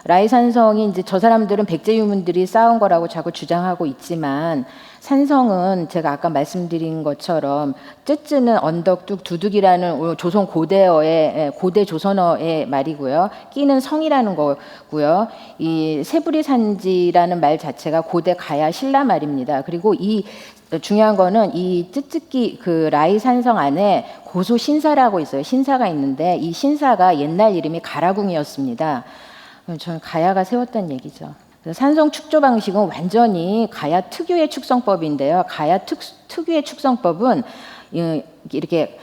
Speaker 4: 라이산성이 이제 저 사람들은 백제 유민들이 쌓은 거라고 자꾸 주장하고 있지만 산성은 제가 아까 말씀드린 것처럼 쯔쯔는 언덕둑 두둑이라는 조선 고대 조선어의 말이고요. 끼는 성이라는 거고요. 이 세부리 산지라는 말 자체가 고대 가야 신라 말입니다. 그리고 이 중요한 거는 이 쯔쯔끼 그 라이산성 안에 고소 신사라고 있어요. 신사가 있는데 이 신사가 옛날 이름이 가라궁이었습니다. 저는 가야가 세웠다는 얘기죠. 산성 축조 방식은 완전히 가야 특유의 축성법인데요. 가야 특유의 축성법은 이렇게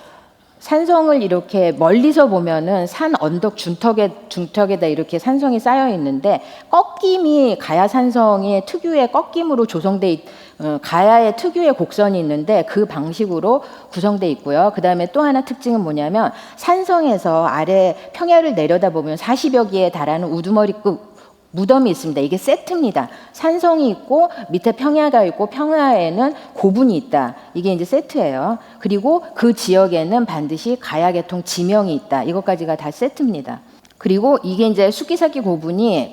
Speaker 4: 산성을 이렇게 멀리서 보면은 산 언덕 중턱에다 이렇게 산성이 쌓여 있는데 꺾임이 가야 산성의 특유의 꺾임으로 조성돼 가야의 특유의 곡선이 있는데 그 방식으로 구성돼 있고요. 그다음에 또 하나 특징은 뭐냐면 산성에서 아래 평야를 내려다보면 40여 개에 달하는 우두머리급 무덤이 있습니다. 이게 세트입니다. 산성이 있고 밑에 평야가 있고 평야에는 고분이 있다. 이게 이제 세트예요. 그리고 그 지역에는 반드시 가야계통 지명이 있다. 이것까지가 다 세트입니다. 그리고 이게 이제 수키사키 고분이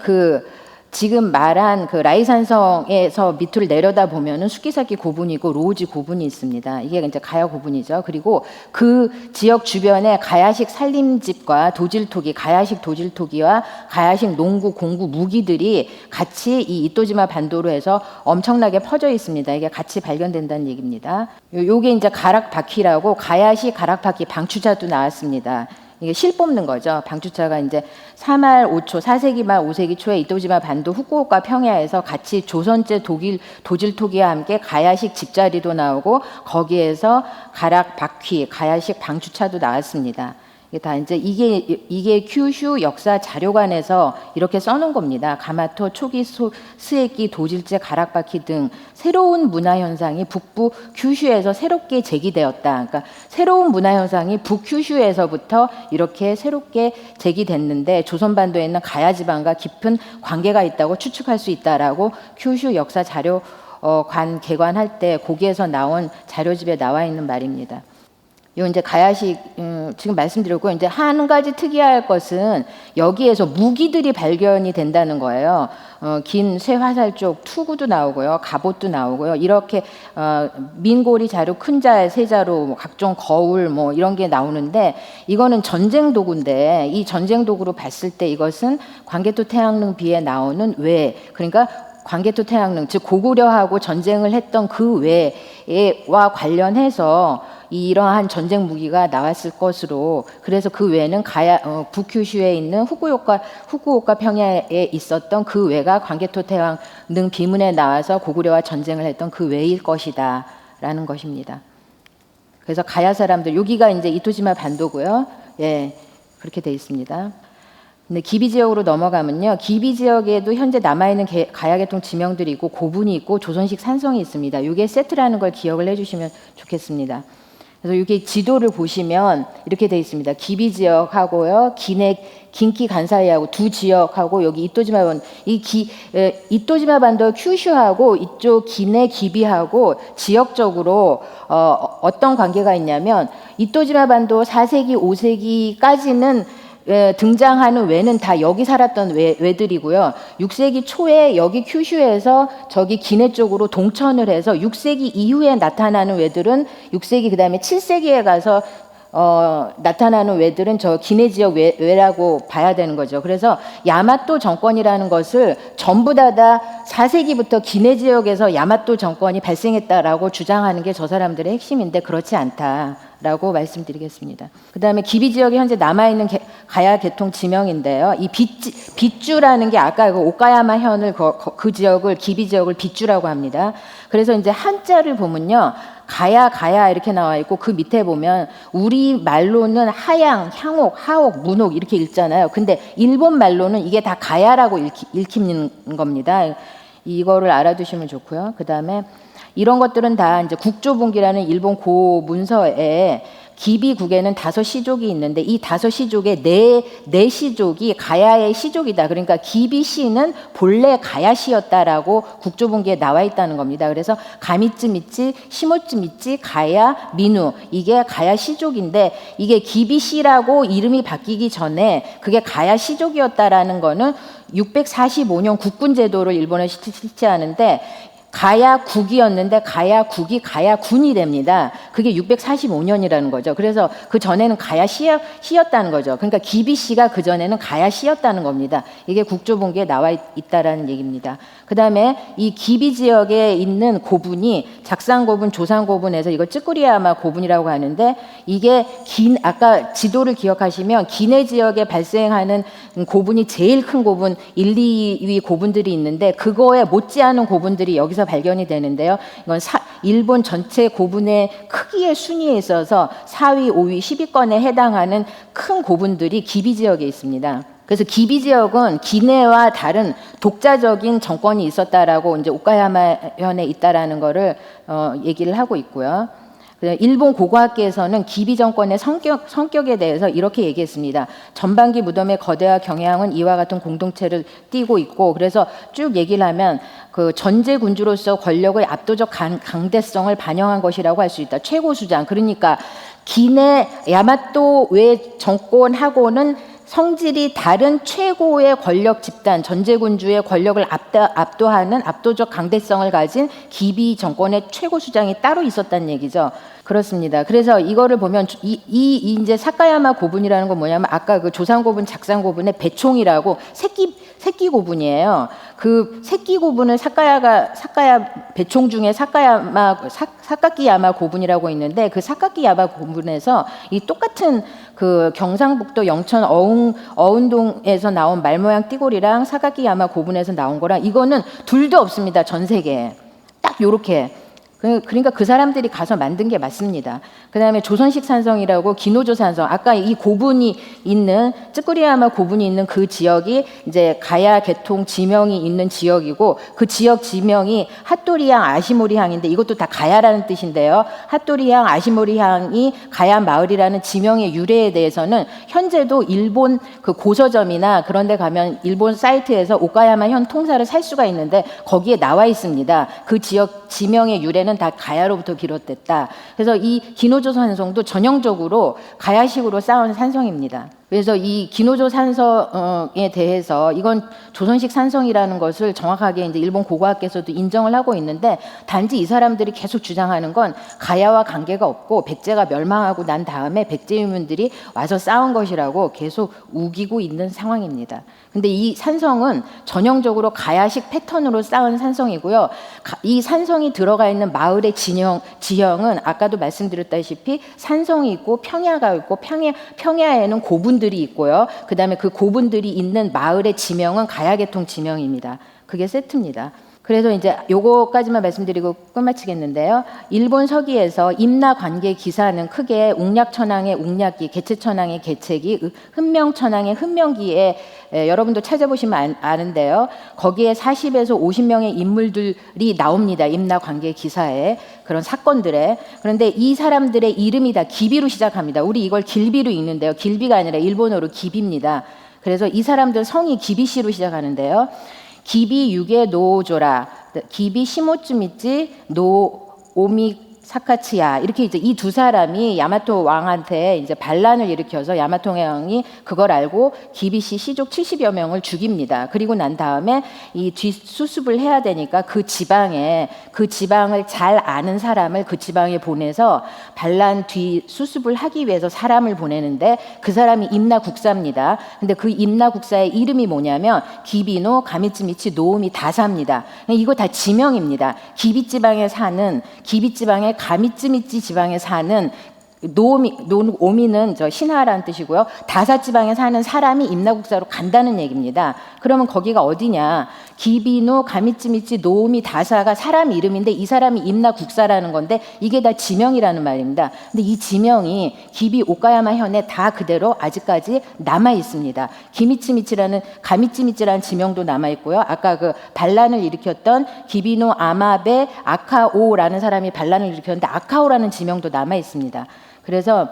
Speaker 4: 지금 말한 그 라이산성에서 밑을 내려다 보면은 수키사키 고분이고 로우지 고분이 있습니다. 이게 이제 가야 고분이죠. 그리고 그 지역 주변에 가야식 살림집과 도질토기, 가야식 도질토기와 가야식 농구, 공구, 무기들이 같이 이 이토지마 반도로 해서 엄청나게 퍼져 있습니다. 이게 같이 발견된다는 얘기입니다. 요게 이제 가락바퀴라고 가야식 가락바퀴 방추자도 나왔습니다. 이게 실 뽑는 거죠. 방추차가 이제 3말 5초, 4세기 말 5세기 초에 이토지마 반도 후쿠오카 평야에서 같이 조선제 도질토기와 함께 가야식 집자리도 나오고 거기에서 가락 바퀴, 가야식 방추차도 나왔습니다. 이게 다 이제 이게 큐슈 역사 자료관에서 이렇게 써놓은 겁니다. 가마토, 초기 스에키, 도질제, 가락바퀴 등 새로운 문화 현상이 북부 큐슈에서 새롭게 제기되었다. 그러니까 새로운 문화 현상이 북큐슈에서부터 이렇게 새롭게 제기됐는데 조선반도에 있는 가야 지방과 깊은 관계가 있다고 추측할 수 있다라고 큐슈 역사 자료관 개관할 때 거기에서 나온 자료집에 나와 있는 말입니다. 요 이제 가야식 지금 말씀드렸고 이제 한 가지 특이할 것은 여기에서 무기들이 발견이 된다는 거예요. 긴 쇠화살 쪽 투구도 나오고요, 갑옷도 나오고요. 이렇게 민고리 자루, 큰 자, 세자루, 뭐 각종 거울 뭐 이런 게 나오는데 이거는 전쟁 도구인데 이 전쟁 도구로 봤을 때 이것은 광개토 태양릉 비에 나오는 그러니까 광개토 태양릉, 즉 고구려하고 전쟁을 했던 그 외와 관련해서 이러한 전쟁 무기가 나왔을 것으로, 그래서 그 외는 북큐슈에 있는 후쿠오카 평야에 있었던 그 외가 광개토 태양릉 비문에 나와서 고구려와 전쟁을 했던 그 외일 것이다라는 것입니다. 그래서 가야 사람들, 여기가 이제 이토지마 반도고요. 예, 그렇게 돼 있습니다. 근데 기비 지역으로 넘어가면요, 기비 지역에도 현재 남아있는 가야계통 지명들이 있고 고분이 있고 조선식 산성이 있습니다. 이게 세트라는 걸 기억을 해주시면 좋겠습니다. 그래서 이게 지도를 보시면 이렇게 돼 있습니다. 기비 지역하고요, 긴키 간사이하고 두 지역하고 여기 이토지마 반도, 이토지마 반도 큐슈하고 이쪽 기내 기비하고 지역적으로 어떤 관계가 있냐면, 이토지마 반도 4세기, 5세기까지는 등장하는 외는 다 여기 살았던 외들이고요. 6세기 초에 여기 큐슈에서 저기 기내 쪽으로 동천을 해서 6세기 이후에 나타나는 외들은 6세기 그다음에 7세기에 가서 나타나는 외들은 저 기내 지역 외라고 봐야 되는 거죠. 그래서 야마토 정권이라는 것을 전부 다 4세기부터 기내 지역에서 야마토 정권이 발생했다라고 주장하는 게 저 사람들의 핵심인데 그렇지 않다라고 말씀드리겠습니다. 그 다음에 기비 지역에 현재 남아있는 가야 계통 지명인데요. 이 빗주라는 게 아까 그 오카야마 현을 그 지역을, 기비 지역을 빗주라고 합니다. 그래서 이제 한자를 보면요, 가야 이렇게 나와 있고 그 밑에 보면 우리 말로는 하양, 향옥, 하옥, 문옥 이렇게 읽잖아요. 근데 일본 말로는 이게 다 가야라고 읽히는 겁니다. 이거를 알아두시면 좋고요. 그 다음에 이런 것들은 다 이제 국조분기라는 일본 고 문서에 기비국에는 5시족이 있는데 이 5시족의 네 시족이 가야의 시족이다. 그러니까 기비시는 본래 가야시였다라고 국조분기에 나와 있다는 겁니다. 그래서 가미츠미치, 시모츠미치, 가야, 민우 이게 가야시족인데 이게 기비시라고 이름이 바뀌기 전에 그게 가야시족이었다라는 거는 645년 국군제도를 일본에 실시하는데 가야국이었는데 가야국이 가야군이 됩니다. 그게 645년이라는 거죠. 그래서 그 전에는 가야시였다는 거죠. 그러니까 기비시가 그 전에는 가야시였다는 겁니다. 이게 국조본기에 나와 있다라는 얘기입니다. 그 다음에 이 기비 지역에 있는 고분이 작상고분, 조상고분에서 이걸 쯔꾸리야마 고분이라고 하는데 이게 아까 지도를 기억하시면 기내 지역에 발생하는 고분이 제일 큰 고분 1, 2위 고분들이 있는데 그거에 못지않은 고분들이 여기서 발견이 되는데요. 이건 일본 전체 고분의 크기의 순위에 있어서 4위, 5위, 10위권에 해당하는 큰 고분들이 기비 지역에 있습니다. 그래서 기비 지역은 기내와 다른 독자적인 정권이 있었다라고 이제 오카야마 현에 있다라는 거를 얘기를 하고 있고요. 일본 고고학계에서는 기비 정권의 성격에 대해서 이렇게 얘기했습니다. 전반기 무덤의 거대와 경향은 이와 같은 공동체를 띠고 있고, 그래서 쭉 얘기를 하면 그 전제 군주로서 권력의 압도적 강대성을 반영한 것이라고 할 수 있다. 최고 수장, 그러니까 기내 야마토 외 정권하고는 성질이 다른 최고의 권력 집단, 전제군주의 권력을 압도하는 압도적 강대성을 가진 기비 정권의 최고 수장이 따로 있었다는 얘기죠. 그렇습니다. 그래서 이거를 보면 이제 사카야마 고분이라는 건 뭐냐면 아까 그 조상고분, 작상고분의 배총이라고 새끼 고분이에요. 그 새끼 고분을 배총 중에 사카키야마 고분이라고 있는데 그 사카키야마 고분에서 이 똑같은 그 경상북도 영천 어운동에서 나온 말모양 띠고리랑 사카키야마 고분에서 나온 거랑 이거는 둘도 없습니다. 전 세계에. 딱 요렇게. 그러니까 그 사람들이 가서 만든 게 맞습니다. 그 다음에 조선식 산성이라고 기노조 산성, 아까 이 고분이 있는 쯔꾸리야마 고분이 있는 그 지역이 이제 가야 계통 지명이 있는 지역이고 그 지역 지명이 핫도리향, 아시모리향인데 이것도 다 가야라는 뜻인데요. 핫도리향, 아시모리향이 가야 마을이라는 지명의 유래에 대해서는 현재도 일본 그 고서점이나 그런 데 가면 일본 사이트에서 오카야마 현 통사를 살 수가 있는데 거기에 나와 있습니다. 그 지역 지명의 유래는 다 가야로부터 비롯됐다. 그래서 이 기노조 산성도 전형적으로 가야식으로 쌓은 산성입니다. 그래서 이 기노조 산성에 대해서 이건 조선식 산성이라는 것을 정확하게 이제 일본 고고학계에서도 인정을 하고 있는데, 단지 이 사람들이 계속 주장하는 건 가야와 관계가 없고 백제가 멸망하고 난 다음에 백제 유민들이 와서 쌓은 것이라고 계속 우기고 있는 상황입니다. 근데 이 산성은 전형적으로 가야식 패턴으로 쌓은 산성이고요. 이 산성이 들어가 있는 마을의 지형은 아까도 말씀드렸다시피 산성이 있고 평야가 있고, 평야에는 고분들이 있고요. 그다음에 그 고분들이 있는 마을의 지명은 가야계통 지명입니다. 그게 세트입니다. 그래서 이제 요거까지만 말씀드리고 끝마치겠는데요. 일본 서기에서 임나관계 기사는 크게 웅약천황의 웅약기, 개체천황의 개체기, 흔명천황의 흔명기에 여러분도 찾아보시면 아는데요. 거기에 40에서 50명의 인물들이 나옵니다. 임나관계 기사에, 그런 사건들에. 그런데 이 사람들의 이름이 다 기비로 시작합니다. 우리 이걸 길비로 읽는데요. 길비가 아니라 일본어로 기비입니다. 그래서 이 사람들 성이 기비씨로 시작하는데요. 기비 유게 노조라, 기비 시모츠미치 노 오미 사카치야, 이렇게 이제 이 두 사람이 야마토 왕한테 이제 반란을 일으켜서 야마토 왕이 그걸 알고 기비시 시족 70여 명을 죽입니다. 그리고 난 다음에 이 뒷수습을 해야 되니까 그 지방을 잘 아는 사람을 그 지방에 보내서 반란 뒷수습을 하기 위해서 사람을 보내는데, 그 사람이 임나국사입니다. 근데 그 임나국사의 이름이 뭐냐면 기비노 가미츠미치 노우미 다사입니다. 이거 다 지명입니다. 기비 지방에 사는, 기비 지방의 가미츠미치 지방에 사는 오미는 저 신하라는 뜻이고요. 다사 지방에 사는 사람이 임나국사로 간다는 얘기입니다. 그러면 거기가 어디냐? 기비노 가미츠미치 노우미 다사가 사람 이름인데 이 사람이 임나국사라는 건데 이게 다 지명이라는 말입니다. 근데 이 지명이 기비 오카야마 현에 다 그대로 아직까지 남아 있습니다. 가미츠미치라는 지명도 남아 있고요. 아까 그 반란을 일으켰던 기비노 아마베 아카오라는 사람이 반란을 일으켰는데 아카오라는 지명도 남아 있습니다. 그래서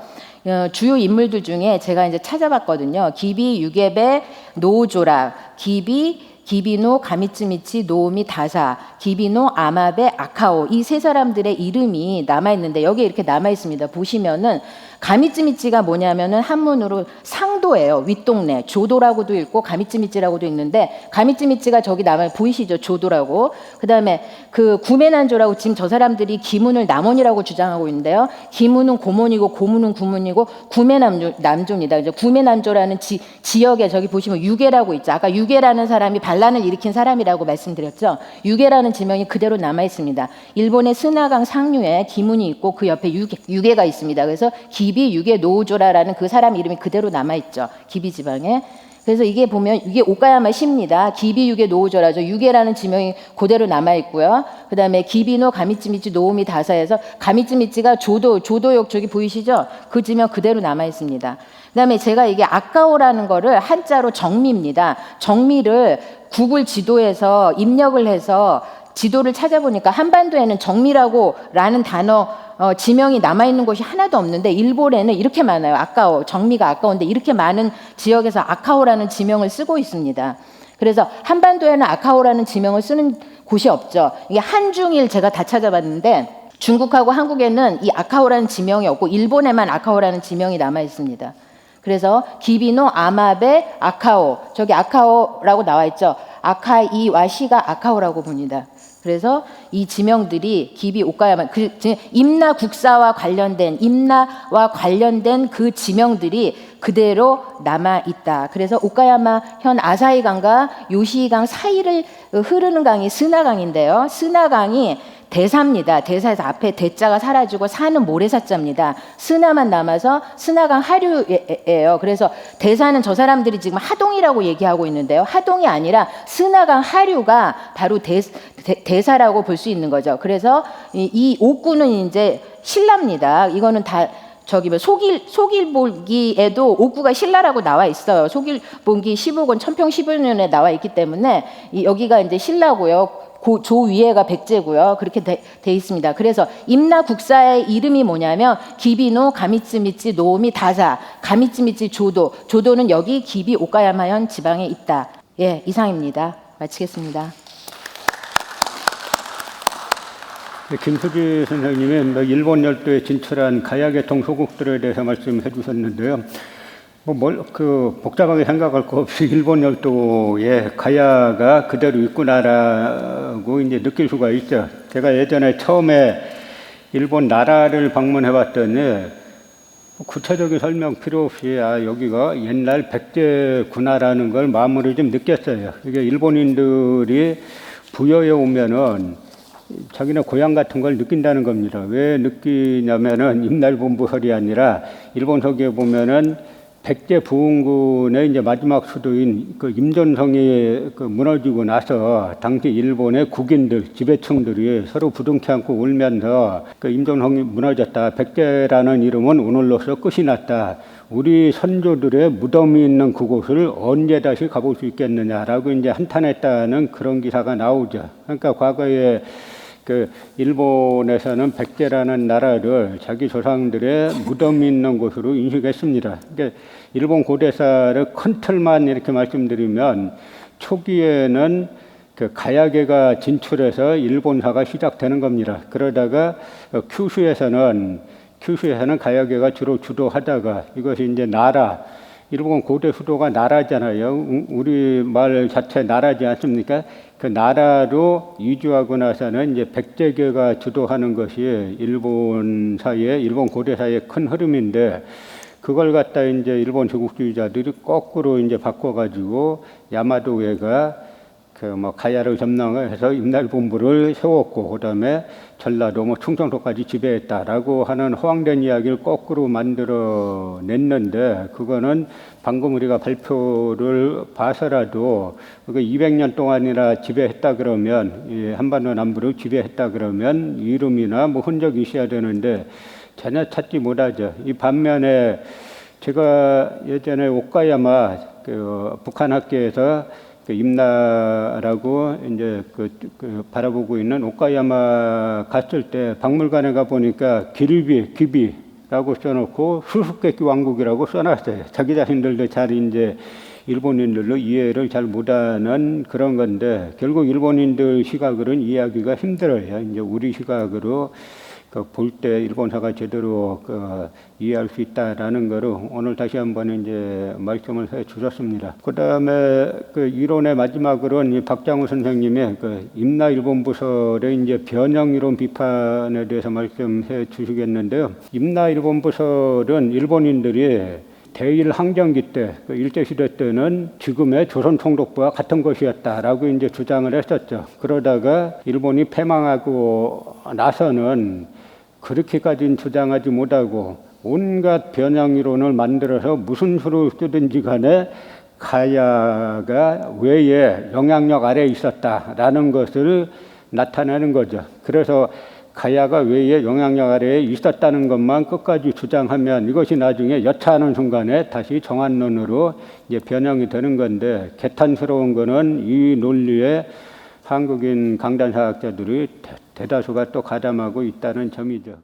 Speaker 4: 주요 인물들 중에 제가 이제 찾아봤거든요. 기비 유게베 노조라, 기비노 가미츠미치 노우미 다사, 기비노 아마베 아카오, 이 세 사람들의 이름이 남아 있는데 여기에 이렇게 남아 있습니다. 보시면은 가미츠미치가 뭐냐면은 한문으로 상도예요. 윗동네. 조도라고도 읽고 가미츠미치라고도 읽는데, 가미츠미치가 저기 남아 보이시죠? 조도라고. 그다음에 그 구메난조라고, 지금 저 사람들이 기문을 남원이라고 주장하고 있는데요. 기문은 고문이고 고문은 구문이고 구메남조입니다. 이제 구메남조라는 지역에 저기 보시면 유게라고 있죠. 아까 유게라는 사람이 반란을 일으킨 사람이라고 말씀드렸죠. 유게라는 지명이 그대로 남아 있습니다. 일본의 스나강 상류에 기문이 있고 그 옆에 유게가 있습니다. 그래서 기비 유게 노조라라는 그 사람 이름이 그대로 남아 있죠. 기비 지방에. 그래서 이게 보면 이게 오카야마 시입니다. 기비 유게 노조라죠. 유게라는 지명이 그대로 남아 있고요. 그다음에 기비노 가미츠미치 노우미 다사에서 가미츠미치가 조도역 저기 보이시죠? 그 지명 그대로 남아 있습니다. 그다음에 제가 이게 아카오라는 거를 한자로 정미입니다. 정미를 구글 지도에서 입력을 해서 지도를 찾아보니까 한반도에는 정미라는 단어 지명이 남아있는 곳이 하나도 없는데, 일본에는 이렇게 많아요. 아까워, 정미가 아까운데 이렇게 많은 지역에서 아카오라는 지명을 쓰고 있습니다. 그래서 한반도에는 아카오라는 지명을 쓰는 곳이 없죠. 이게 한중일 제가 다 찾아봤는데 중국하고 한국에는 이 아카오라는 지명이 없고 일본에만 아카오라는 지명이 남아 있습니다. 그래서 기비노 아마베 아카오, 저기 아카오라고 나와 있죠. 아카이와 시가 아카오라고 봅니다. 그래서 이 지명들이 기비 오카야마, 임나와 관련된 그 지명들이 그대로 남아 있다. 그래서 오카야마 현 아사히강과 요시히강 사이를 흐르는 강이 스나강인데요. 스나강이 대사입니다. 대사에서 앞에 대자가 사라지고 사는 모래사자입니다. 스나만 남아서 스나강 하류예요. 그래서 대사는 저 사람들이 지금 하동이라고 얘기하고 있는데요. 하동이 아니라 스나강 하류가 바로 대사라고 볼 수 있는 거죠. 그래서 이 옥구는 이제 신라입니다. 이거는 다 저기 소길본기에도 옥구가 신라라고 나와 있어요. 소길본기 15권 천평 15년에 나와 있기 때문에 여기가 이제 신라고요. 조 위에가 백제고요. 그렇게 돼 있습니다. 그래서 임나국사의 이름이 뭐냐면 기비노 가미츠미치 노우미 다사, 가미츠미치 조도는 여기 기비 오카야마현 지방에 있다. 예, 이상입니다. 마치겠습니다.
Speaker 2: 김수지 선생님이 일본 열도에 진출한 가야계통 소국들에 대해서 말씀해 주셨는데요. 복잡하게 생각할 거 없이 일본 열도에 가야가 그대로 있구나라고 이제 느낄 수가 있죠. 제가 예전에 처음에 일본 나라를 방문해 봤더니 구체적인 설명 필요 없이 여기가 옛날 백제구나라는 걸 마음으로 좀 느꼈어요. 이게 일본인들이 부여에 오면은 자기네 고향 같은 걸 느낀다는 겁니다. 왜 느끼냐면은 임날본부설이 아니라 일본 서기에 보면은 백제 부흥군의 이제 마지막 수도인 그 임전성이 무너지고 나서 당시 일본의 국인들, 지배층들이 서로 부둥켜 안고 울면서 그 임전성이 무너졌다. 백제라는 이름은 오늘로서 끝이 났다. 우리 선조들의 무덤이 있는 그곳을 언제 다시 가볼 수 있겠느냐라고 이제 한탄했다는 그런 기사가 나오죠. 그러니까 과거에 그 일본에서는 백제라는 나라를 자기 조상들의 무덤이 있는 곳으로 인식했습니다. 그러니까 일본 고대사를 큰 틀만 이렇게 말씀드리면 초기에는 그 가야계가 진출해서 일본사가 시작되는 겁니다. 그러다가 큐슈에서는 가야계가 주로 주도하다가 이것이 이제 나라, 일본 고대 수도가 나라잖아요. 우리 말 자체 나라지 않습니까? 그 나라로 이주하고 나서는 이제 백제계가 주도하는 것이 일본 고대사의 큰 흐름인데 그걸 갖다 이제 일본 제국주의자들이 거꾸로 이제 바꿔가지고 야마도계가 가야를 점령해서 임날본부를 세웠고 그다음에 전라도 충청도까지 지배했다라고 하는 허황된 이야기를 거꾸로 만들어냈는데 그거는 방금 우리가 발표를 봐서라도 200년 동안이나 지배했다 그러면 한반도 남부를 지배했다 그러면 이름이나 흔적이 있어야 되는데 전혀 찾지 못하죠. 이 반면에 제가 예전에 오카야마 북한 학교에서 임나라고 이제 바라보고 있는 오카야마 갔을 때 박물관에 가 보니까 기비라고 써놓고 수수께끼 왕국이라고 써놨어요. 자기 자신들도 잘 이제 일본인들로 이해를 잘 못하는 그런 건데 결국 일본인들 시각으로는 이해하기가 힘들어요. 이제 우리 시각으로 볼 때 일본사가 제대로 이해할 수 있다라는 거를 오늘 다시 한번 이제 말씀을 해 주셨습니다. 그 다음에 이론의 마지막으로는 박장우 선생님의 임나 일본부설의 이제 변형 이론 비판에 대해서 말씀해 주시겠는데요. 임나 일본부설은 일본인들이 대일 항쟁기 때, 일제시대 때는 지금의 조선총독부와 같은 것이었다라고 이제 주장을 했었죠. 그러다가 일본이 패망하고 나서는 그렇게까지는 주장하지 못하고 온갖 변형 이론을 만들어서 무슨 수를 쓰든지 간에 가야가 외에 영향력 아래에 있었다라는 것을 나타내는 거죠. 그래서 가야가 외에 영향력 아래에 있었다는 것만 끝까지 주장하면 이것이 나중에 여차하는 순간에 다시 정한론으로 이제 변형이 되는 건데 개탄스러운 거는 이 논리에 한국인 강단사학자들이 대다수가 또 가담하고 있다는 점이죠.